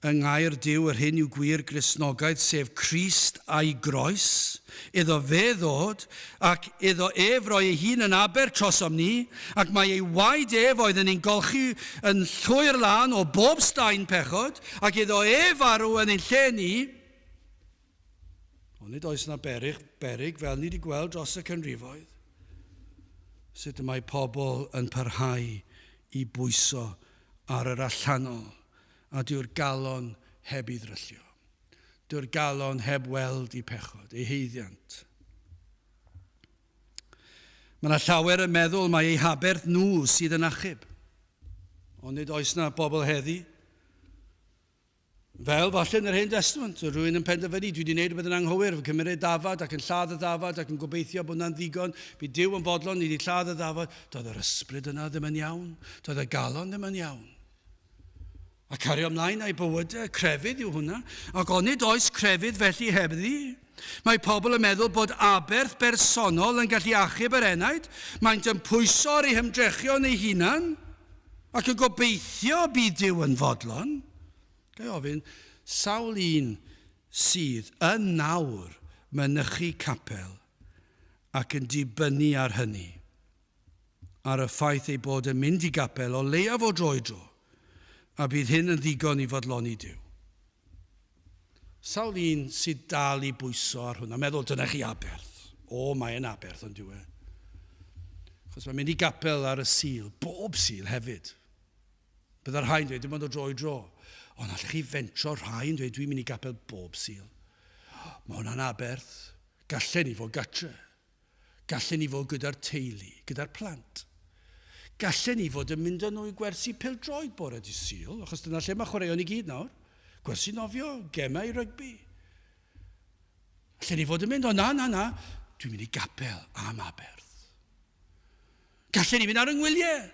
yng ngair Duw yr hyn yw gwir Gristnogaeth, sef Crist a'i groes, iddo fe ddod, ac iddo roi ei hun yn aber trosom ni, ac mae ei waed oedd yn ein golchi yn llwyr lan o bob staen pechod, ac iddo farw yn ein lle ni. Ond nid oes yna beryg fel ni wedi gweld dros y canrifoedd, sut y mae pobl yn parhau i bwyso ar yr allanol. A dyw'r galon heb i ddryllio. Dyw'r galon heb weld i pechod, ei heiddiant. Mae yna llawer yn meddwl mae ei haberth nhw sydd yn achub. Ond nid oes yna bobl heddi. Fel falle yn yr Hen Testament, rhywun yn penderfynu, dwi wedi gwneud rhywbeth yn anghywir, fy cymryd dafad ac yn lladd y dafad ac yn gobeithio bod yna'n ddigon, bydd Duw yn fodlon, ni wedi lladd y dafad, doedd yr ysbryd yna ddim yn iawn, doedd y galon ddim yn iawn. A cario ymlaen a'i bywydau, crefydd yw hwnna. Ac ond nid oes crefydd felly hebddi. Mae pobl yn meddwl bod aberth bersonol yn gallu achub yr enaid. Maent yn pwyso ar eu hymdrechion eu hunan ac yn gobeithio bydd Duw yn fodlon. Gai ofyn, sawl un sydd yn nawr mynychu capel ac yn dibynnu ar hynny, ar y ffaith ei bod yn mynd i gapel o leiaf o dro i dro, a bydd hyn yn ddigon i fodloni Duw. Sawl un sydd dal i bwyso ar hwnna, meddwl dyna chi aberth. Mae'n aberth yn diwe. Chos mae'n mynd i gapel ar y sil, bob sil hefyd. Byddai'r rhai'n dweud, dim ond o dro i dro. Ond allech chi fentro rhai'n dweud, dwi'n mynd i gapel bob sil. Mae hwnna'n aberth. Gallen ni fod gatre. Gallen ni fod gyda'r teulu, gyda'r plant. Gallen ni fod yn mynd â nhw i gwersi pêl-droed bore di sil, achos dyna lle mae chwaraeon i gyd nawr. Gwersi nofio, gemau rygbi. Allen ni fod yn mynd, na, dwi'n mynd i gapel am aberth. Gallen ni fynd ar yngwyliau,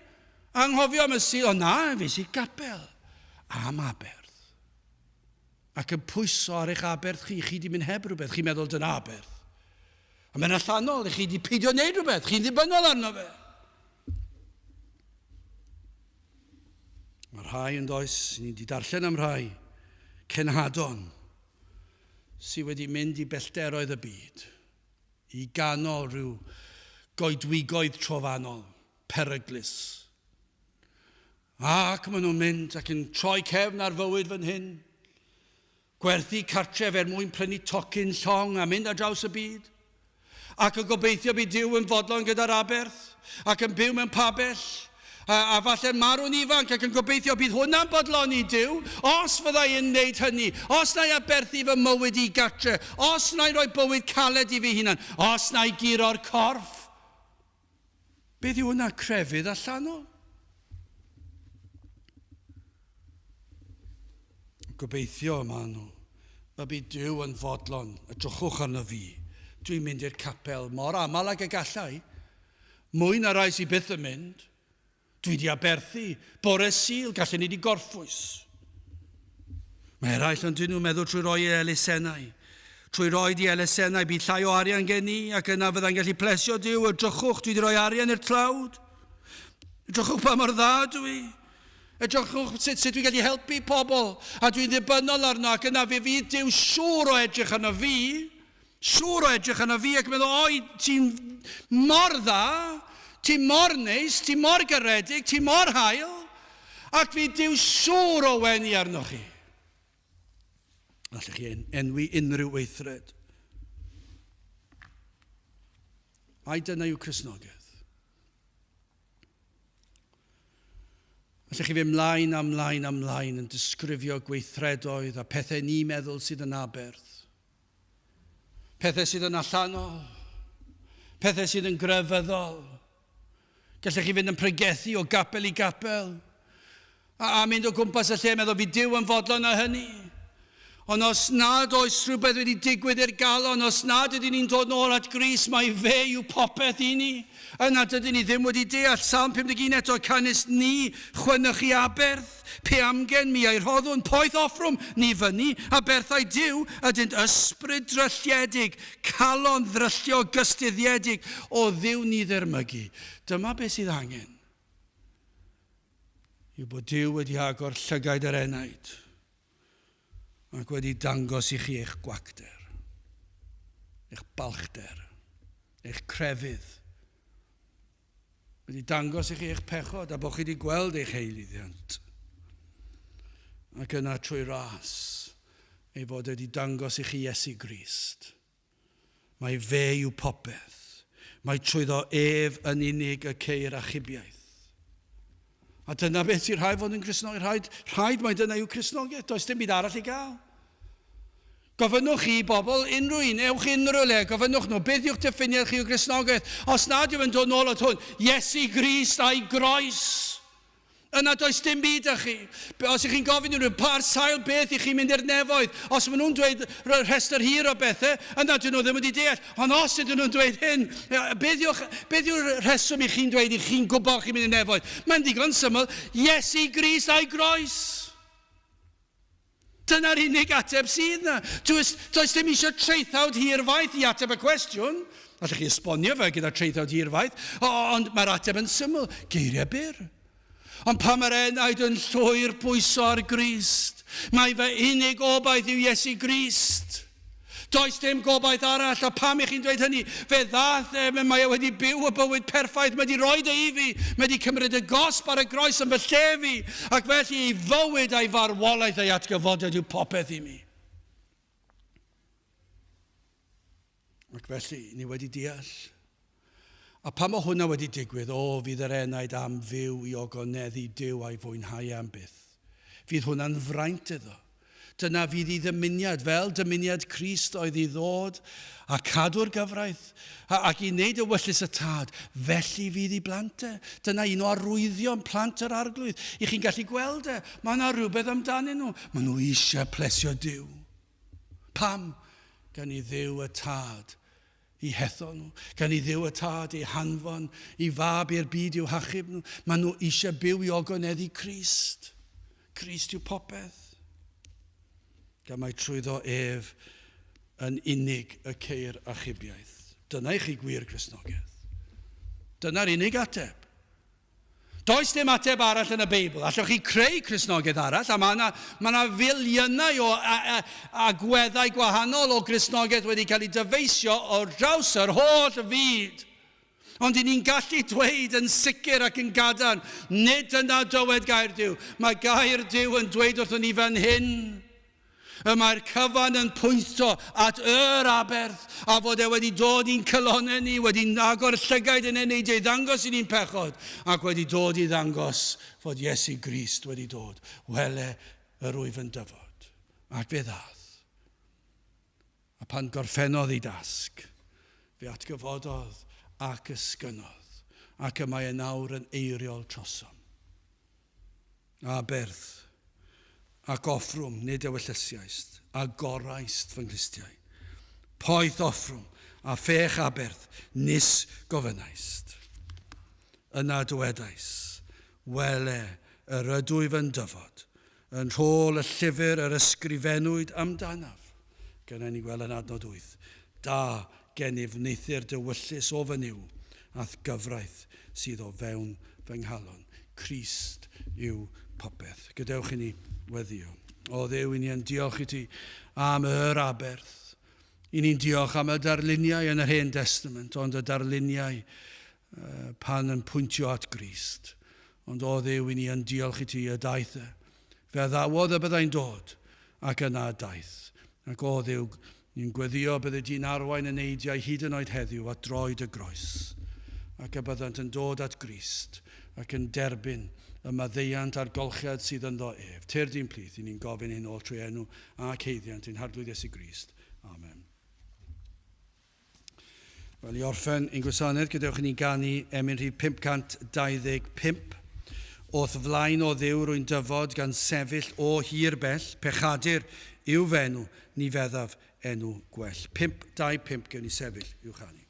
anghofio am y sil, na, fes i gapel am aberth. Ac yn pwyso ar eich aberth chi di mynd heb rhywbeth, chi'n meddwl dyna aberth. A mae'n allanol, chi di peidio wneud rhywbeth, chi'n ddibynnol arno fe. Mae rhai yn does, ni di darllen am rhai, cenhadon sydd wedi mynd i bellteroedd y byd, i ganol rhyw goedwigoedd trofannol, peryglus. Ac maen nhw'n mynd ac yn troi cefn ar fywyd fan hyn, gwerthu cartref mwyn prynu tocyn llong a mynd ar draws y byd, ac yn gobeithio bydd Duw yn fodlon gyda'r aberth, ac yn byw mewn pabell, a falle'n marw'n ifanc ac yn gobeithio bydd hwnna'n bodloni Duw, os fyddai yn wneud hynny, os na i aberthu fy mywyd i gatre, os na i roi bywyd caled i fi hunan, os na i guro'r corff. Beth yw hwnna crefydd allanol? Gobeithio yma nhw, y bydd Duw yn fodlon, y drwchwch arno fi. Dwi'n mynd i'r capel mor aml ag y gallai, mwy na rai sy'n byth yn mynd. Dwi wedi aberthu, bore sil, gallen ni wedi gorffwys. Mae eraill yn dyn nhw'n meddwl trwy roi elusennau. Trwy roi di elusennau, bydd llai o arian gen ni, ac yna fyddai'n gallu plesio Duw, edrychwch, dwi wedi rhoi arian i'r tlawd. Edrychwch pa mor dda dwi. Edrychwch sut dwi'n gallu helpu pobl, a dwi'n ddibynnol arno, ac yna fe fydd Duw siŵr o edrych arno fi, ac meddwl, oi, ti'n mor dda, ti'n mor neis, ti'n mor garedig, ti'n mor hael, ac fi Duw siŵr o wenu arno chi. Allech chi enwi unrhyw weithred. Ai dyna yw Cristnogaeth. Allech chi fynd ymlaen yn disgrifio gweithredoedd a pethau ni meddwl sydd yn aberth. Pethau sydd yn allanol. Pethau sydd yn grefyddol. Gallech chi fynd yn pregethu o gapel i gapel, a mynd o gwmpas y lle meddwl fi Duw yn fodlon o hynny. Ond os nad oes rhywbeth wedi digwydd i'r galon, os nad ydyn ni'n dod nôl at Grist, mae fe yw popeth i ni. Yna dydyn ni ddim wedi deall. Salm 51 eto, canys ni chwynychu aberth, pe amgen mi a'i rhoddwn, poeth offrwm ni fyny, aberthau Duw ydynt ysbryd drylliedig, calon ddryllio gystuddiedig o Dduw ni ddermygu. Dyma beth sydd angen. Yw bod Duw wedi agor llygaid yr enaid ac wedi dangos i chi eich gwacder, eich balchder, eich crefydd. Wedi dangos i chi eich pechod a bod chi wedi gweld eich heiliddiant. Ac yna trwy ras ei fod wedi dangos i chi Iesu Grist. Mae fe yw popeth. Mae trwyddo ef yn unig y ceir achubiaeth. A dyna beth sy'n rhaid fod yn Cristnogaeth. Rhaid mae dyna yw Cristnogaeth. Does dim byd arall i gael. Gofynnwch chi bobl, unrhyw un, ewch unrhyw le, gofynnwch nhw, beth yw'ch diffiniad chi o Cristnogaeth? Os nad yw'n dod nôl at hwn, Iesu Grist a'i groes. Yna does dim byd â chi. Os ych chi'n gofyn nhw, par sail beth i chi'n mynd i'r nefoedd, os maen nhw'n dweud rhestr hir o bethau, yna dyn nhw ddim wedi deall. Ond os ydyn nhw'n dweud hyn, beth yw'r rheswm i chi'n dweud i chi'n gwybod chi'n mynd i'r nefoedd? Mae'n digon syml, Iesu Grist a'i groes. Dyna'r unig ateb sydd yna. Does dim eisiau treithawd hirfaith I ateb y cwestiwn. Allwch chi esbonio fe gyda treithawd hirfaith, ond mae'r ateb yn syml, geiriau byr. Ond pan mae'r enaid yn llwyr bwyso ar Grist, mae fe unig obaith yw Iesu Grist. Does dim gobaith arall, a pam I chi'n dweud hynny? Fe ddath mae wedi byw y bywyd perffaith, mae wedi rhoi I fi, mae wedi cymryd y gosb ar y groes yn fy lle fi, ac felly ei fywyd a'i farwolaeth a'i atgyfodiad yw popeth I mi. Ac felly, ni wedi deall. A pam o hwnna wedi digwydd, fydd yr enaid am fyw I ogoneddu Duw a'i fwynhau am byth. Fydd hwnna'n fraint iddo. Dyna fydd I ddymuniad, fel dymuniad Crist oedd I ddod a cadw'r gyfraith ac I wneud y wyllus y tad, felly fydd I blant e. Dyna un o arwyddion plant yr arglwydd. I chi'n gallu gweld e, mae yna rhywbeth amdanyn nhw. Mae nhw eisiau plesio Duw. Pam? Gan I ddiw y tad I hethol nhw. Gan I ddiw y tad I hanfon, I fab i'r byd i'w hachub nhw. Mae nhw eisiau byw I ogoneddu Crist. Crist yw popeth. Gan mai trwyddo yn unig y ceir achubiaeth. Dyna I chi gwir Cristnogaeth. Dyna'r unig ateb. Does dim ateb arall yn y Beibl. Allwch chi creu Cristnogaeth arall, a mae yna filiynau o agweddau gwahanol o Cristnogaeth wedi cael ei dyfeisio o'r draws yr holl fyd. Ond I ni'n gallu dweud yn sicr ac yn gadarn, nid yna dywed gair Duw. Mae gair Duw yn dweud wrthon ni fan hyn. Mae'r cyfan yn pwyntio at aberth a fod wedi dod i'n cylonau ni, wedi agor llygaid yn ennig ei ddangos I ni'n pechod ac wedi dod I ddangos fod Iesu Grist wedi dod. Wele yr wyf yn dyfod. Ac fe ddath. A pan gorffennodd I dasg, fe atgyfododd ac ysgynodd ac y mae nawr yn eiriol trosom. Aberth. Ac offrwm, nid ewyllisiaist, a goraist fy nghristiau. Poeth offrwm, a phech aberth, nis gofynaist. Yna dywedais, wele yr ydwyf yn dyfod, yn rhôl y llyfr yr ysgrifennwyd amdanaf. Gyda ni gweld yn adnod 8. Da gennyf neithir dywyllus o fy niw, ath gyfraith sydd o fewn fy nghalon. Crist yw popeth. Gadewch I ni weddio. O Dduw, I ni yn diolch I ti am yr aberth. I ni'n diolch am y darluniau yn yr Hen Testament, ond y darluniau pan yn pwyntio at Grist. Ond o Dduw, I ni yn diolch I ti y daeth e. Fe ddawodd y byddai'n dod, ac yna daeth. Ac o Dduw, ni'n gweddio bydde ti'n arwain yn eidiau hyd yn oed heddiw at droed y groes. Ac y byddant yn dod at Grist, ac yn derbyn y maddeiant a'r golchiad sydd yn ddo ef. Tyr di'n plith, I ni'n gofyn hyn ôl trwy enw a ceiddiant i'n harglwydd Iesu Grist. Amen. Wel, I orffen ein gwasanaeth, gadewch I ni ganu Emyn 525. Oth flaen o Dduw rwy'n dyfod gan sefyll o hir bell, pechadur i'w fenw, ni feddaf enw gwell. 525 gen I sefyll i'w chanu.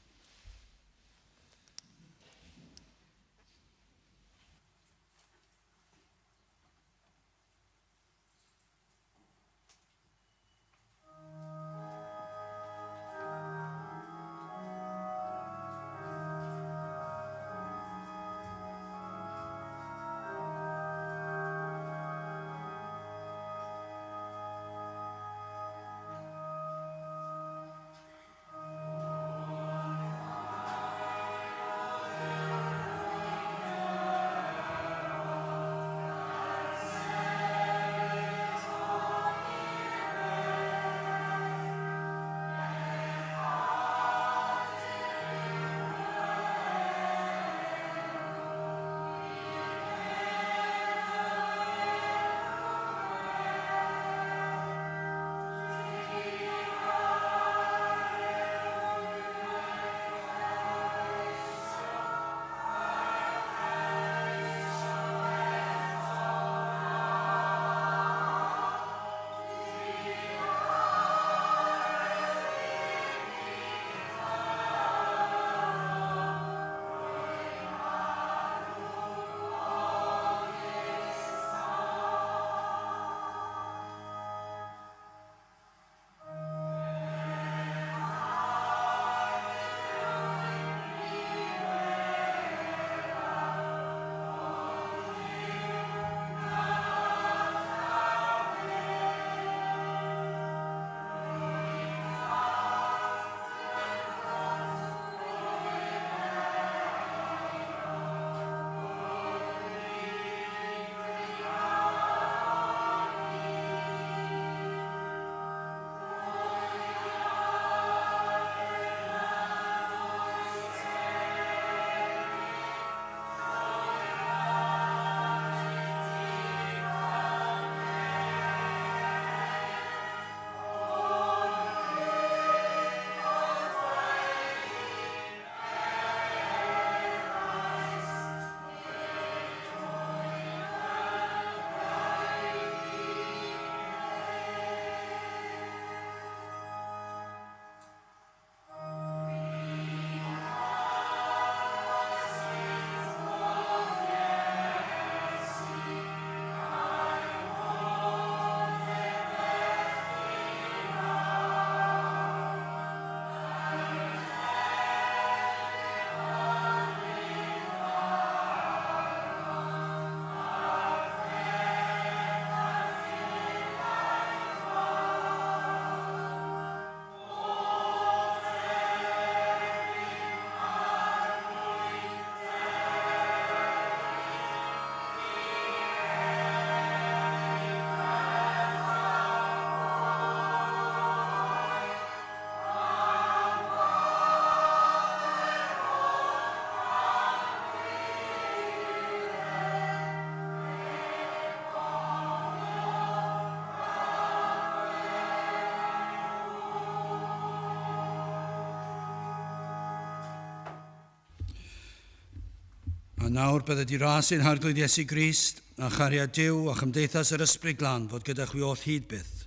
A nawr bydde di ras i'n harglwydd Iesu Grist, a chariad Duw a chymdeithas yr ysbryd glân fod gyda chwi oll hyd byth.